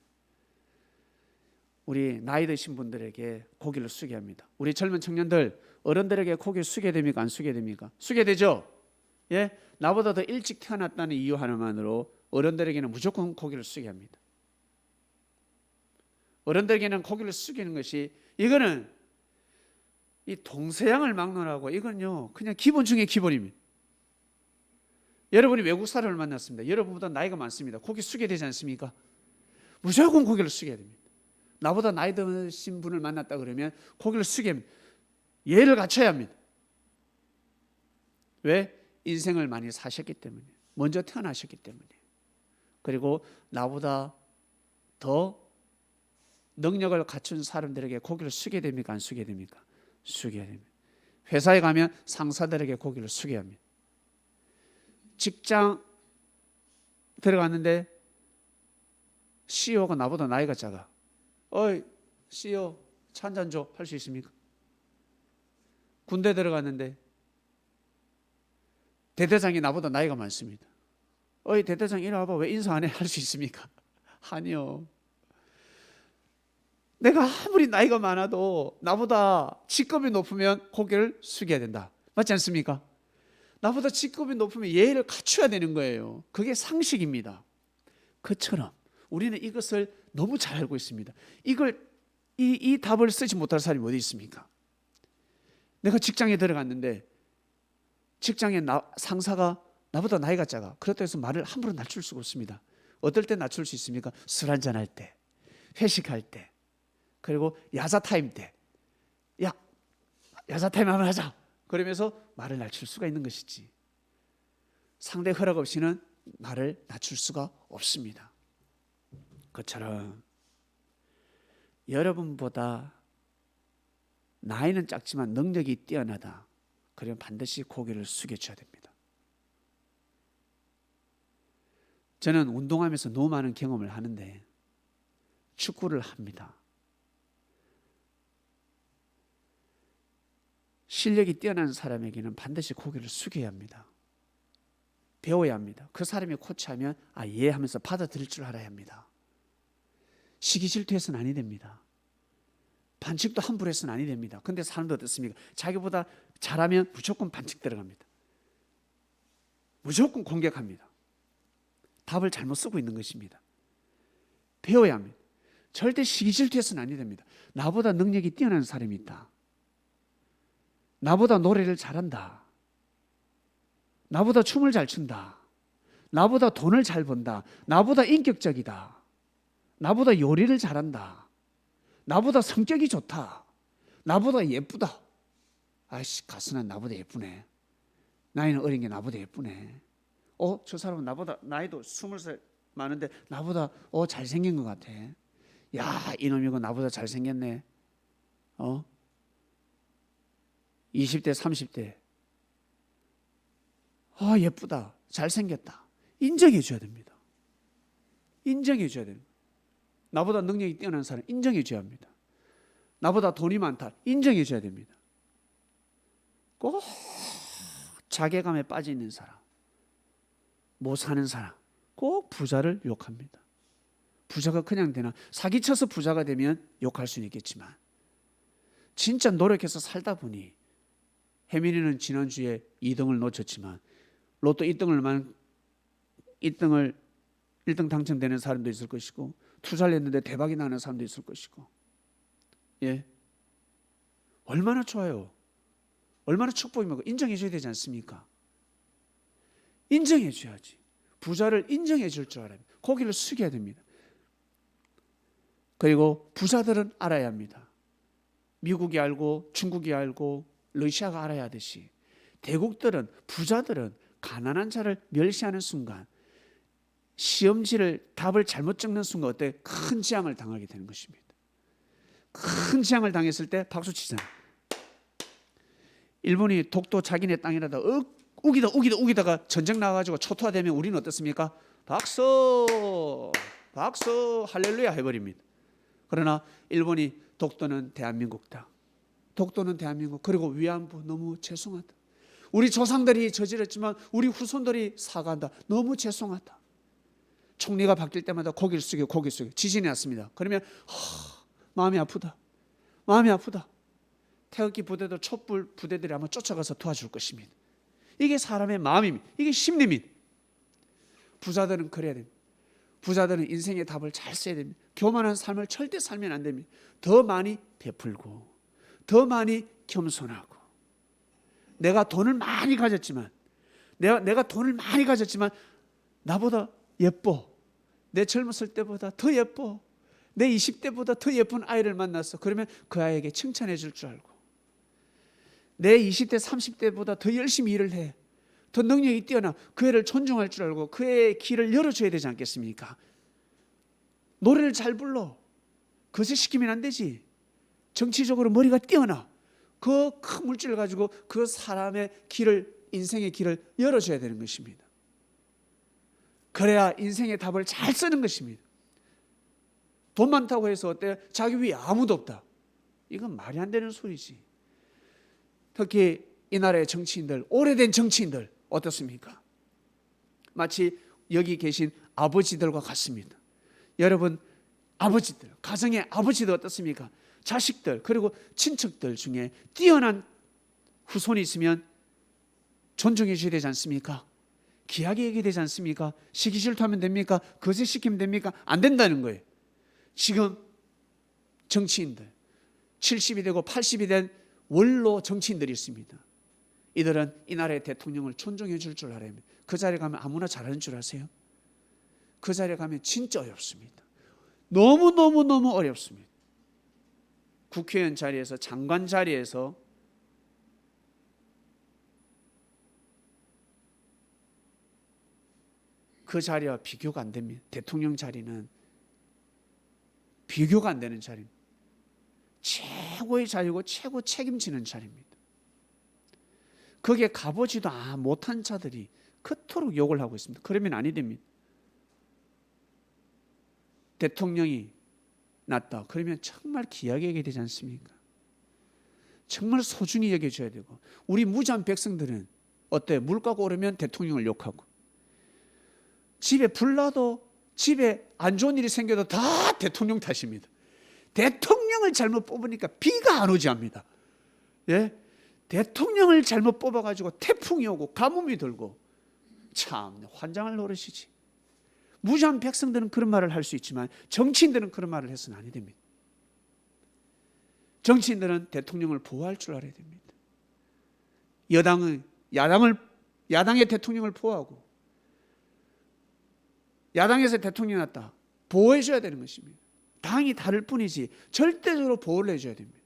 우리 나이 드신 분들에게 고개를 숙여야 합니다. 우리 젊은 청년들, 어른들에게 고개를 숙여야 됩니까? 안 숙여야 됩니까? 숙여야 되죠? 예? 나보다 더 일찍 태어났다는 이유 하나만으로 어른들에게는 무조건 고개를 숙여야 합니다. 어른들에게는 고개를 숙이는 것이, 이거는 이 동서양을 막론하고 이건요 그냥 기본 중에 기본입니다. 여러분이 외국 사람을 만났습니다. 여러분보다 나이가 많습니다. 고개 숙여야 되지 않습니까? 무조건 고개를 숙여야 됩니다. 나보다 나이 드신 분을 만났다 그러면 고개를 숙여야 합니다. 예를 갖춰야 합니다. 왜? 인생을 많이 사셨기 때문에, 먼저 태어나셨기 때문에, 그리고 나보다 더 능력을 갖춘 사람들에게 고개를 숙여야 됩니까? 안 숙여야 됩니까? 숙여야 됩니다. 회사에 가면 상사들에게 고개를 숙여야 합니다. 직장 들어갔는데 CEO가 나보다 나이가 작아. 어이 CEO 차 한잔 줘. 할 수 있습니까? 군대 들어갔는데 대대장이 나보다 나이가 많습니다. 어이 대대장 이리 와봐. 왜 인사 안 해? 할 수 있습니까? 아니요. 내가 아무리 나이가 많아도 나보다 직급이 높으면 고개를 숙여야 된다. 맞지 않습니까? 나보다 직급이 높으면 예의를 갖춰야 되는 거예요. 그게 상식입니다. 그처럼 우리는 이것을 너무 잘 알고 있습니다. 이 답을 쓰지 못할 사람이 어디 있습니까? 내가 직장에 들어갔는데 직장에 상사가 나보다 나이가 작아. 그렇다고 해서 말을 함부로 낮출 수가 없습니다. 어떨 때 낮출 수 있습니까? 술 한잔 할 때, 회식할 때, 그리고 야자 타임 때, 야 야자 타임 한번 하자. 그러면서 말을 낮출 수가 있는 것이지, 상대 허락 없이는 말을 낮출 수가 없습니다. 그처럼 여러분보다 나이는 작지만 능력이 뛰어나다. 그러면 반드시 고개를 숙여줘야 됩니다. 저는 운동하면서 너무 많은 경험을 하는데 축구를 합니다. 실력이 뛰어난 사람에게는 반드시 고개를 숙여야 합니다. 배워야 합니다. 그 사람이 코치하면 예 하면서 받아들일 줄 알아야 합니다. 시기 질투해서는 아니 됩니다. 반칙도 함부로 해서는 아니 됩니다. 근데 사람도 어떻습니까? 자기보다 잘하면 무조건 반칙 들어갑니다. 무조건 공격합니다. 답을 잘못 쓰고 있는 것입니다. 배워야 합니다. 절대 시기 질투해서는 아니 됩니다. 나보다 능력이 뛰어난 사람이 있다. 나보다 노래를 잘한다. 나보다 춤을 잘 춘다. 나보다 돈을 잘 번다. 나보다 인격적이다. 나보다 요리를 잘한다. 나보다 성격이 좋다. 나보다 예쁘다. 아이씨, 가수는 나보다 예쁘네. 나이는 어린 게 나보다 예쁘네. 저 사람은 나보다 나이도 20살 많은데 나보다 잘생긴 것 같아. 야, 이놈이고 나보다 잘생겼네. 20대 30대 예쁘다, 잘생겼다. 인정해 줘야 됩니다. 인정해 줘야 됩니다. 나보다 능력이 뛰어난 사람 인정해 줘야 합니다. 나보다 돈이 많다 인정해 줘야 됩니다. 꼭 자괴감에 빠져 있는 사람, 못 사는 사람 꼭 부자를 욕합니다. 부자가 그냥 되나? 사기쳐서 부자가 되면 욕할 수는 있겠지만 진짜 노력해서 살다 보니, 혜민이는 지난주에 2등을 놓쳤지만 로또 1등 당첨되는 사람도 있을 것이고, 투자를 했는데 대박이 나는 사람도 있을 것이고, 얼마나 좋아요. 얼마나 축복이면 인정해 줘야 되지 않습니까? 인정해 줘야지. 부자를 인정해 줄 줄 알아야 됩니다. 고개를 숙여야 됩니다. 그리고 부자들은 알아야 합니다. 미국이 알고 중국이 알고 러시아가 알아야 하듯이 대국들은, 부자들은 가난한 자를 멸시하는 순간, 시험지를 답을 잘못 적는 순간 어때? 큰 재앙을 당하게 되는 것입니다. 큰 재앙을 당했을 때 박수 치잖아요. 일본이 독도 자기네 땅이라다 우기다가 전쟁 나가지고 초토화되면 우리는 어떻습니까? 박수 할렐루야 해버립니다. 그러나 일본이 독도는 대한민국 땅, 독도는 대한민국, 그리고 위안부 너무 죄송하다, 우리 조상들이 저질렀지만 우리 후손들이 사과한다, 너무 죄송하다. 총리가 바뀔 때마다 고개를 숙여 지진이 났습니다. 그러면 마음이 아프다. 태극기 부대도 촛불 부대들이 아마 쫓아가서 도와줄 것입니다. 이게 사람의 마음입니다. 이게 심리입니다. 부자들은 그래야 됩니다. 부자들은 인생의 답을 잘 써야 됩니다. 교만한 삶을 절대 살면 안 됩니다. 더 많이 베풀고, 더 많이 겸손하고. 내가 돈을 많이 가졌지만 나보다 예뻐, 내 젊었을 때보다 더 예뻐, 내 20대보다 더 예쁜 아이를 만났어. 그러면 그 아이에게 칭찬해 줄 줄 알고, 내 20대 30대보다 더 열심히 일을 해, 더 능력이 뛰어나, 그 애를 존중할 줄 알고 그 애의 길을 열어줘야 되지 않겠습니까? 노래를 잘 불러, 거짓시키면 안 되지. 정치적으로 머리가 뛰어나, 그 큰 물질을 가지고 그 사람의 길을, 인생의 길을 열어줘야 되는 것입니다. 그래야 인생의 답을 잘 쓰는 것입니다. 돈 많다고 해서 어때? 자기 위에 아무도 없다, 이건 말이 안 되는 소리지. 특히 이 나라의 정치인들, 오래된 정치인들 어떻습니까? 마치 여기 계신 아버지들과 같습니다. 여러분, 아버지들, 가정의 아버지들 어떻습니까? 자식들 그리고 친척들 중에 뛰어난 후손이 있으면 존중해 줘야 되지 않습니까? 귀하게 얘기해야 되지 않습니까? 시기 질투하면 됩니까? 거짓시키면 됩니까? 안 된다는 거예요. 지금 정치인들 70이 되고 80이 된 원로 정치인들이 있습니다. 이들은 이 나라의 대통령을 존중해 줄 줄 알아야 합니다. 그 자리에 가면 아무나 잘하는 줄 아세요? 그 자리에 가면 진짜 어렵습니다. 너무 어렵습니다. 국회의원 자리에서, 장관 자리에서 그 자리와 비교가 안 됩니다. 대통령 자리는 비교가 안 되는 자리입니다. 최고의 자리고 최고 책임지는 자리입니다. 거기에 가보지도 못한 자들이 그토록 욕을 하고 있습니다. 그러면 아니 됩니다. 대통령이 낫다, 그러면 정말 귀하게 여겨야 되지 않습니까? 정말 소중히 여겨줘야 되고, 우리 무지한 백성들은 어때? 물가가 오르면 대통령을 욕하고, 집에 불나도, 집에 안 좋은 일이 생겨도 다 대통령 탓입니다. 대통령을 잘못 뽑으니까 비가 안 오지 합니다. 예? 대통령을 잘못 뽑아가지고 태풍이 오고 가뭄이 들고, 참 환장할 노릇이지. 무지한 백성들은 그런 말을 할 수 있지만 정치인들은 그런 말을 해서는 아니 됩니다. 정치인들은 대통령을 보호할 줄 알아야 됩니다. 야당의 대통령을 보호하고, 야당에서 대통령이 났다, 보호해 줘야 되는 것입니다. 당이 다를 뿐이지 절대적으로 보호를 해줘야 됩니다.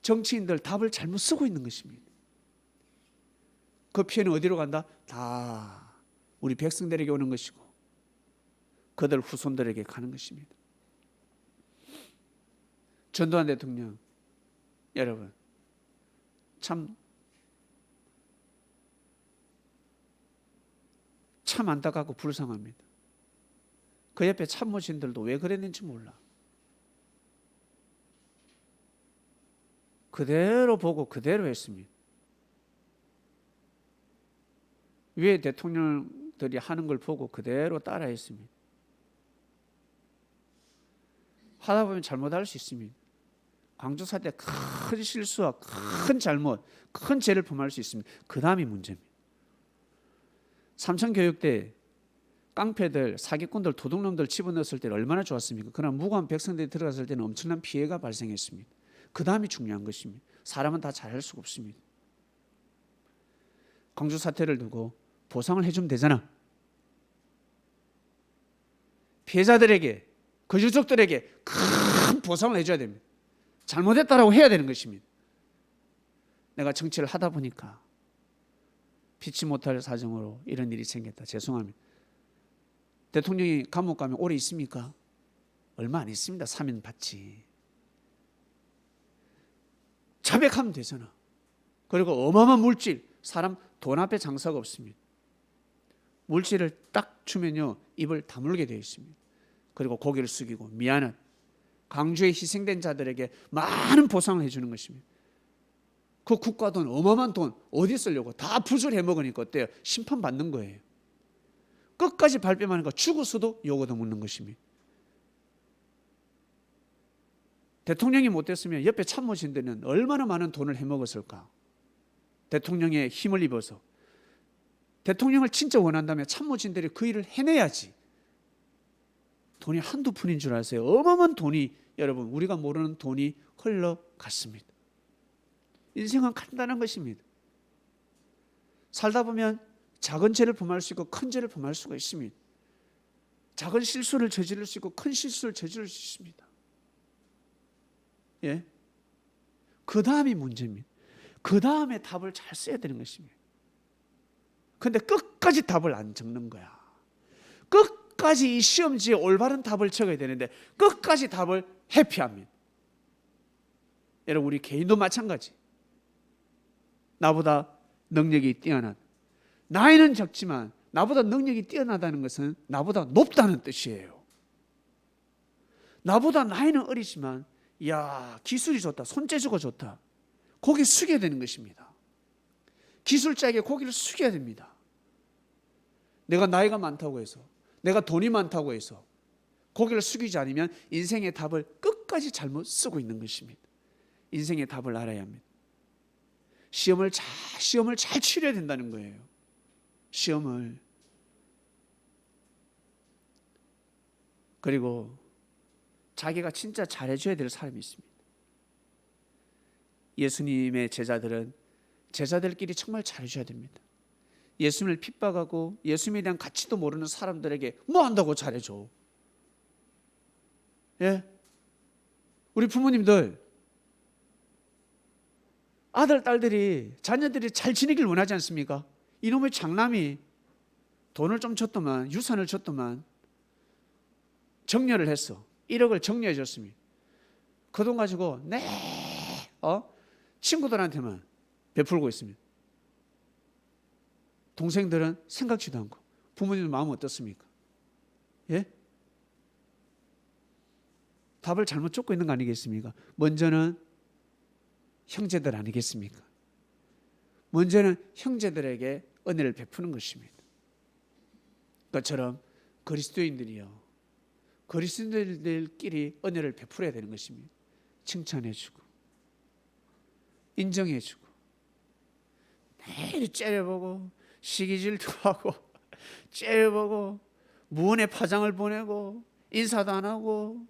정치인들 답을 잘못 쓰고 있는 것입니다. 그 피해는 어디로 간다? 다 우리 백성들에게 오는 것이고 그들 후손들에게 가는 것입니다. 전두환 대통령, 여러분 참 안타깝고 불쌍합니다. 그 옆에 참모진들도 왜 그랬는지 몰라. 그대로 보고 그대로 했습니다. 위에 대통령들이 하는 걸 보고 그대로 따라 했습니다. 하다 보면 잘못할 수 있습니다. 광주 사태 큰 실수와 큰 잘못, 큰 죄를 범할 수 있습니다. 그 다음이 문제입니다. 삼천교육대 깡패들, 사기꾼들, 도둑놈들 집어넣었을 때는 얼마나 좋았습니까? 그러나 무고한 백성들이 들어갔을 때는 엄청난 피해가 발생했습니다. 그 다음이 중요한 것입니다. 사람은 다 잘할 수가 없습니다. 광주 사태를 두고 보상을 해주면 되잖아. 피해자들에게, 그 유족들에게 큰 보상을 해줘야 됩니다. 잘못했다라고 해야 되는 것입니다. 내가 정치를 하다 보니까 피치 못할 사정으로 이런 일이 생겼다. 죄송합니다. 대통령이 감옥 가면 오래 있습니까? 얼마 안 있습니다. 사면 받지. 자백하면 되잖아. 그리고 어마어마한 물질, 사람 돈 앞에 장사가 없습니다. 물질을 딱 주면요 입을 다물게 되어 있습니다. 그리고 고개를 숙이고 미안한 광주에 희생된 자들에게 많은 보상을 해주는 것입니다. 그 국가 돈, 어마어마한 돈 어디 쓰려고 다 부술해 먹으니까 어때요? 심판받는 거예요. 끝까지 발뺌하니까 죽어서도 욕 얻어먹는 것입니다. 대통령이 못됐으면 옆에 참모진들은 얼마나 많은 돈을 해먹었을까. 대통령의 힘을 입어서. 대통령을 진짜 원한다면 참모진들이 그 일을 해내야지. 돈이 한두 푼인 줄 아세요? 어마어마한 돈이, 여러분 우리가 모르는 돈이 흘러갔습니다. 인생은 간단한 것입니다. 살다 보면 작은 죄를 범할 수 있고 큰 죄를 범할 수가 있습니다. 작은 실수를 저지를 수 있고 큰 실수를 저지를 수 있습니다. 예? 그 다음이 문제입니다. 그 다음에 답을 잘 써야 되는 것입니다. 그런데 끝까지 답을 안 적는 거야. 끝까지 이 시험지에 올바른 답을 적어야 되는데 끝까지 답을 회피합니다. 여러분 우리 개인도 마찬가지. 나보다 능력이 뛰어난, 나이는 적지만 나보다 능력이 뛰어나다는 것은 나보다 높다는 뜻이에요. 나보다 나이는 어리지만 야 기술이 좋다, 손재주가 좋다, 고개 숙여야 되는 것입니다. 기술자에게 고개를 숙여야 됩니다. 내가 나이가 많다고 해서, 내가 돈이 많다고 해서 고개를 숙이지 않으면 인생의 답을 끝까지 잘못 쓰고 있는 것입니다. 인생의 답을 알아야 합니다. 시험을 잘 치러야 된다는 거예요. 시험을. 그리고 자기가 진짜 잘해줘야 될 사람이 있습니다. 예수님의 제자들은 제자들끼리 정말 잘해줘야 됩니다. 예수님을 핍박하고 예수님에 대한 가치도 모르는 사람들에게 뭐 한다고 잘해줘. 예? 우리 부모님들 아들, 딸들이, 자녀들이 잘 지내길 원하지 않습니까? 이놈의 장남이 돈을 좀 줬더만, 유산을 줬더만 정려를 했어. 1억을 정려해 줬습니다. 그 돈 가지고 친구들한테만 베풀고 있습니다. 동생들은 생각지도 않고. 부모님 마음 어떻습니까? 예? 답을 잘못 쫓고 있는 거 아니겠습니까? 먼저는 형제들 아니겠습니까? 먼저는 형제들에게 은혜를 베푸는 것입니다. 그것처럼 그리스도인들이요, 그리스도인들끼리 은혜를 베풀어야 되는 것입니다. 칭찬해주고 인정해주고 매일 째려보고 시기질도 하고 째려보고 무언의 파장을 보내고 인사도 안 하고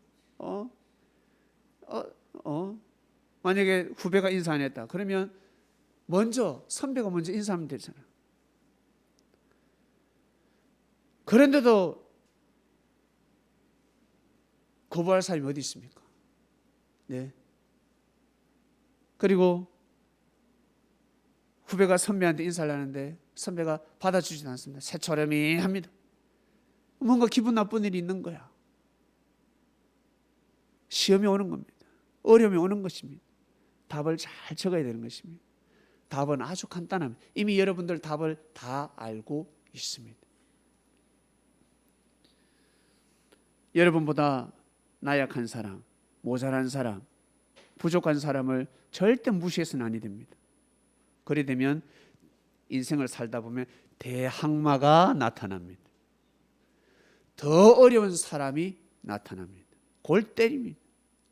만약에 후배가 인사 안 했다 그러면 선배가 먼저 인사하면 되잖아. 그런데도 거부할 사람이 어디 있습니까? 네. 그리고 후배가 선배한테 인사를 하는데 선배가 받아주지 않습니다. 새처럼이 합니다. 뭔가 기분 나쁜 일이 있는 거야. 시험이 오는 겁니다. 어려움이 오는 것입니다. 답을 잘 적어야 되는 것입니다. 답은 아주 간단합니다. 이미 여러분들 답을 다 알고 있습니다. 여러분보다 나약한 사람, 모자란 사람, 부족한 사람을 절대 무시해서는 아니 됩니다. 그래 되면 인생을 살다 보면 대항마가 나타납니다. 더 어려운 사람이 나타납니다. 골 때립니다.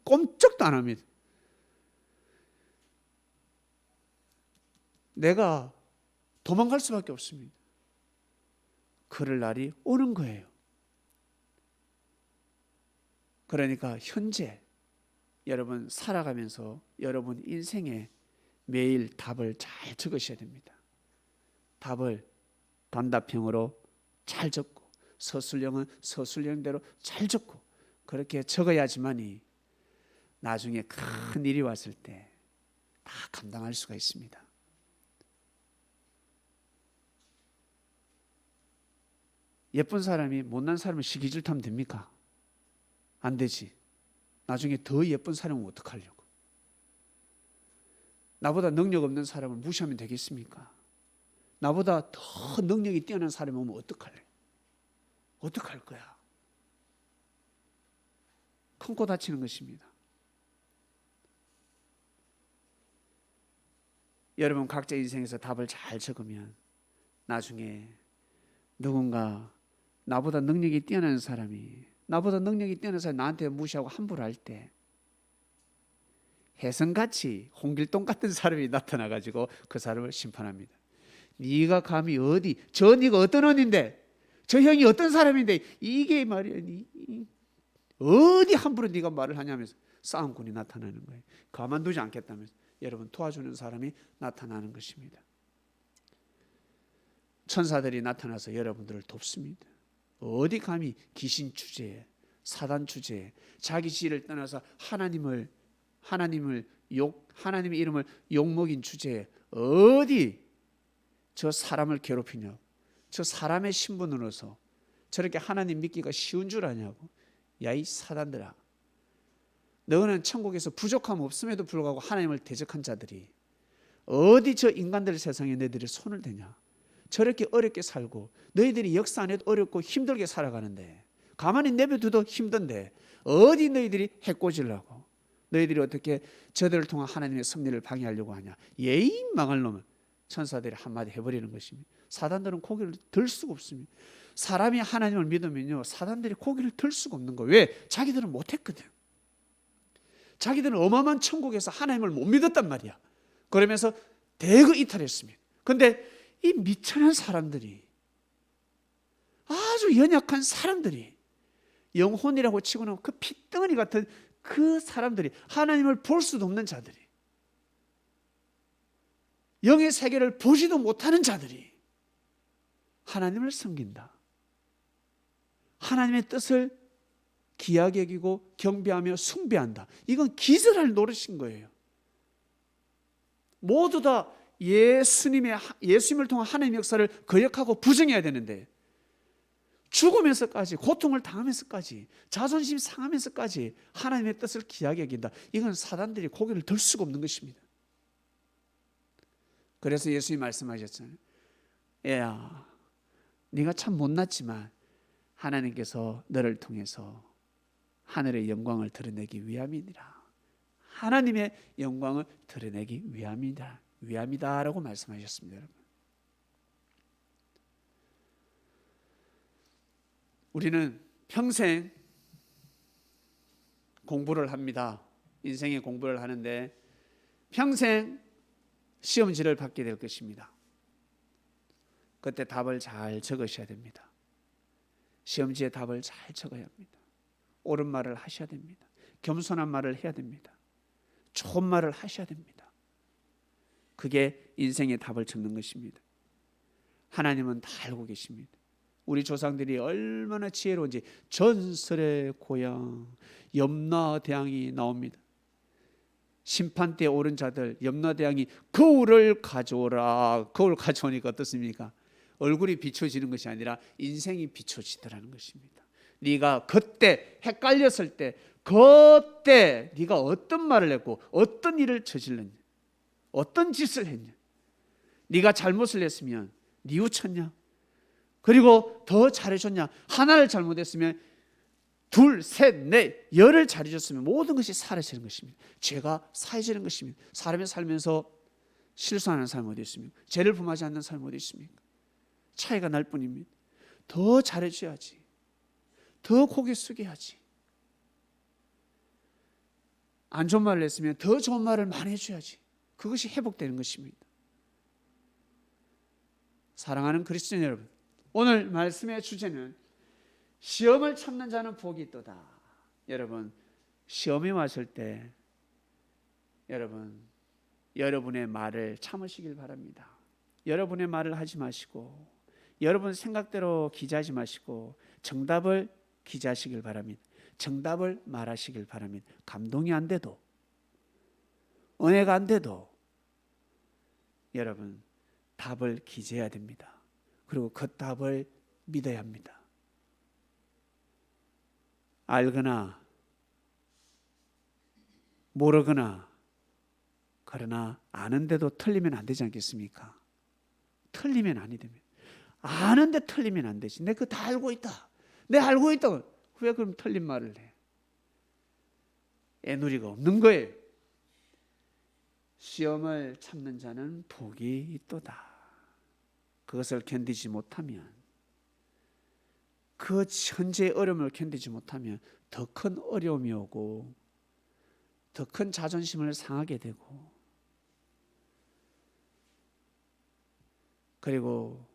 꼼짝도 안 합니다. 내가 도망갈 수밖에 없습니다. 그럴 날이 오는 거예요. 그러니까 현재 여러분 살아가면서 여러분 인생에 매일 답을 잘 적으셔야 됩니다. 답을 단답형으로 잘 적고 서술형은 서술형대로 잘 적고 그렇게 적어야지만이 나중에 큰 일이 왔을 때 다 감당할 수가 있습니다. 예쁜 사람이 못난 사람을 시기 질투하면 됩니까? 안 되지. 나중에 더 예쁜 사람은 어떡하려고? 나보다 능력 없는 사람을 무시하면 되겠습니까? 나보다 더 능력이 뛰어난 사람이 오면 어떡할래? 어떡할 거야? 큰 코 다치는 것입니다. 여러분 각자 인생에서 답을 잘 적으면 나중에 누군가 나보다 능력이 뛰어난 사람이 나한테 무시하고 함부로 할 때 혜성같이 홍길동 같은 사람이 나타나가지고 그 사람을 심판합니다. 네가 감히 어디 저 네가 어떤 언니인데 저 형이 어떤 사람인데 이게 말이야 어디 함부로 네가 말을 하냐면서 싸움꾼이 나타나는 거예요. 가만두지 않겠다면서 여러분 도와주는 사람이 나타나는 것입니다. 천사들이 나타나서 여러분들을 돕습니다. 어디 감히 귀신 주제에 사단 주제에 자기 지혜를 떠나서 하나님의 이름을 욕먹인 주제에 어디 저 사람을 괴롭히냐고 저 사람의 신분으로서 저렇게 하나님 믿기가 쉬운 줄 아냐고. 야 이 사단들아 너는 천국에서 부족함 없음에도 불구하고 하나님을 대적한 자들이 어디 저 인간들 세상에 너희들이 손을 대냐. 저렇게 어렵게 살고 너희들이 역사 안에도 어렵고 힘들게 살아가는데 가만히 내버려둬도 힘든데 어디 너희들이 해코지려고 너희들이 어떻게 저들을 통한 하나님의 섭리를 방해하려고 하냐. 예의 망할 놈은 천사들이 한마디 해버리는 것입니다. 사단들은 고개를 들 수가 없습니다. 사람이 하나님을 믿으면요 사단들이 고개를 들 수가 없는 거예요. 왜? 자기들은 못했거든. 자기들은 어마어마한 천국에서 하나님을 못 믿었단 말이야. 그러면서 대거 이탈했습니다. 그런데 이 미천한 사람들이 아주 연약한 사람들이 영혼이라고 치고는 그 핏덩어리 같은 그 사람들이 하나님을 볼 수도 없는 자들이 영의 세계를 보지도 못하는 자들이 하나님을 섬긴다. 하나님의 뜻을 귀하게 여기고 경배하며 숭배한다. 이건 기절할 노릇인 거예요. 모두 다 예수님을 통한 하나님의 역사를 거역하고 부정해야 되는데 죽으면서까지 고통을 당하면서까지 자존심 상하면서까지 하나님의 뜻을 귀하게 여긴다. 이건 사단들이 고개를 들 수가 없는 것입니다. 그래서 예수님이 말씀하셨잖아요. 얘야 네가 참 못났지만 하나님께서 너를 통해서 하늘의 영광을 드러내기 위함이니라. 하나님의 영광을 드러내기 위함이다라고 말씀하셨습니다. 여러분. 우리는 평생 공부를 합니다. 인생의 공부를 하는데 평생 시험지를 받게 될 것입니다. 그때 답을 잘 적으셔야 됩니다. 시험지에 답을 잘 적어야 합니다. 옳은 말을 하셔야 됩니다. 겸손한 말을 해야 됩니다. 좋은 말을 하셔야 됩니다. 그게 인생의 답을 적는 것입니다. 하나님은 다 알고 계십니다. 우리 조상들이 얼마나 지혜로운지 전설의 고향 염라대왕이 나옵니다. 심판대에 오른 자들 염라대왕이 거울을 가져오라. 거울 가져오니까 어떻습니까? 얼굴이 비춰지는 것이 아니라 인생이 비춰지더라는 것입니다. 네가 그때 헷갈렸을 때 그때 네가 어떤 말을 했고 어떤 일을 저질렀냐 어떤 짓을 했냐 네가 잘못을 했으면 뉘우쳤냐 그리고 더 잘해줬냐 하나를 잘못했으면 둘, 셋, 넷, 열을 잘해줬으면 모든 것이 사라지는 것입니다. 죄가 사해지는 것입니다. 사람이 살면서 실수하는 사람 어디 있습니까? 죄를 범하지 않는 사람 어디 있습니까? 차이가 날 뿐입니다. 더 잘해줘야지. 더 고개 숙여야지. 안 좋은 말을 했으면 더 좋은 말을 많이 해줘야지. 그것이 회복되는 것입니다. 사랑하는 그리스도인 여러분, 오늘 말씀의 주제는 시험을 참는 자는 복이 있도다. 여러분, 시험이 왔을 때 여러분의 말을 참으시길 바랍니다. 여러분의 말을 하지 마시고 여러분 생각대로 기자하지 마시고 정답을 기자하시길 바랍니다. 정답을 말하시길 바랍니다. 감동이 안 돼도, 은혜가 안 돼도 여러분 답을 기재해야 됩니다. 그리고 그 답을 믿어야 합니다. 알거나 모르거나, 그러나 아는데도 틀리면 안 되지 않겠습니까? 틀리면 아니 됩니다. 아는데 틀리면 안 되지. 내 그거 다 알고 있다. 내 알고 있다. 왜 그럼 틀린 말을 해? 애누리가 없는 거예요. 시험을 참는 자는 복이 있도다. 그것을 견디지 못하면, 그 현재의 어려움을 견디지 못하면 더 큰 어려움이 오고 더 큰 자존심을 상하게 되고, 그리고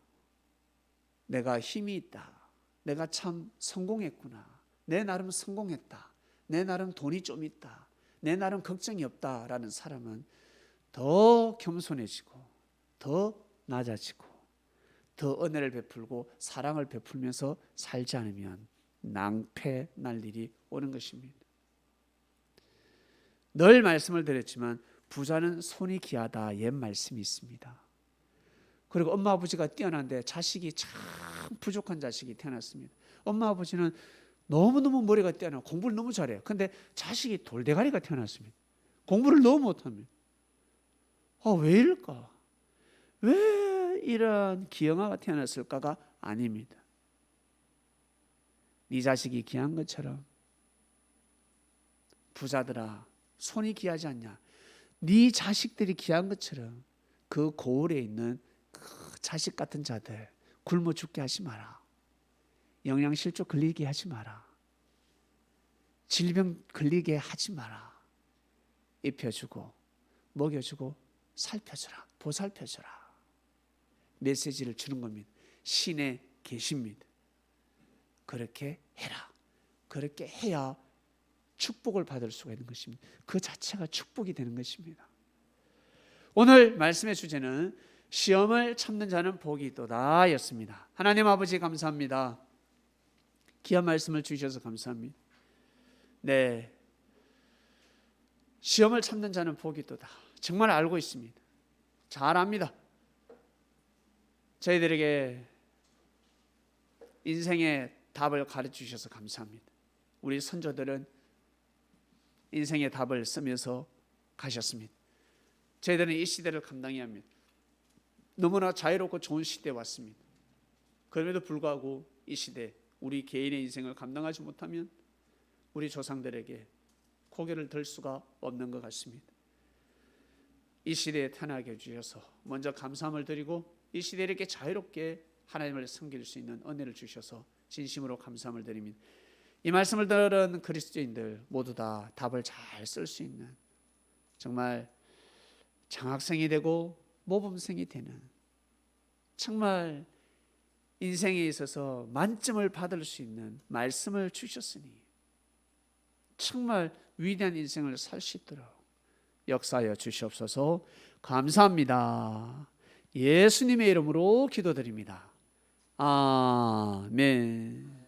내가 힘이 있다. 내가 참 성공했구나. 내 나름 성공했다. 내 나름 돈이 좀 있다. 내 나름 걱정이 없다라는 사람은 더 겸손해지고 더 낮아지고 더 은혜를 베풀고 사랑을 베풀면서 살지 않으면 낭패 날 일이 오는 것입니다. 늘 말씀을 드렸지만 부자는 손이 귀하다 옛 말씀이 있습니다. 그리고 엄마 아버지가 뛰어난데 자식이 참 부족한 자식이 태어났습니다. 엄마 아버지는 너무너무 머리가 뛰어나고 공부를 너무 잘해요. 근데 자식이 돌대가리가 태어났습니다. 공부를 너무 못합니다. 왜 이럴까? 왜 이런 기형아가 태어났을까가 아닙니다. 네 자식이 귀한 것처럼 부자들아 손이 귀하지 않냐? 네 자식들이 귀한 것처럼 그 고을에 있는 그 자식 같은 자들 굶어 죽게 하지 마라. 영양실조 걸리게 하지 마라. 질병 걸리게 하지 마라. 입혀주고 먹여주고 살펴주라. 보살펴주라. 메시지를 주는 겁니다. 신의 계십니다. 그렇게 해라. 그렇게 해야 축복을 받을 수가 있는 것입니다. 그 자체가 축복이 되는 것입니다. 오늘 말씀의 주제는 시험을 참는 자는 복이 있도다 였습니다. 하나님 아버지 감사합니다. 귀한 말씀을 주셔서 감사합니다. 네, 시험을 참는 자는 복이 있도다. 정말 알고 있습니다. 잘 압니다. 저희들에게 인생의 답을 가르쳐 주셔서 감사합니다. 우리 선조들은 인생의 답을 쓰면서 가셨습니다. 저희들은 이 시대를 감당해야 합니다. 너무나 자유롭고 좋은 시대에 왔습니다. 그럼에도 불구하고 이 시대 우리 개인의 인생을 감당하지 못하면 우리 조상들에게 고개를 들 수가 없는 것 같습니다. 이 시대에 태어나게 해주셔서 먼저 감사함을 드리고 이 시대에 이렇게 자유롭게 하나님을 섬길 수 있는 은혜를 주셔서 진심으로 감사함을 드립니다. 이 말씀을 들은 그리스도인들 모두 다 답을 잘 쓸 수 있는 정말 장학생이 되고 모범생이 되는 정말 인생에 있어서 만점을 받을 수 있는 말씀을 주셨으니 정말 위대한 인생을 살 수 있도록 역사하여 주시옵소서. 감사합니다. 예수님의 이름으로 기도드립니다. 아멘.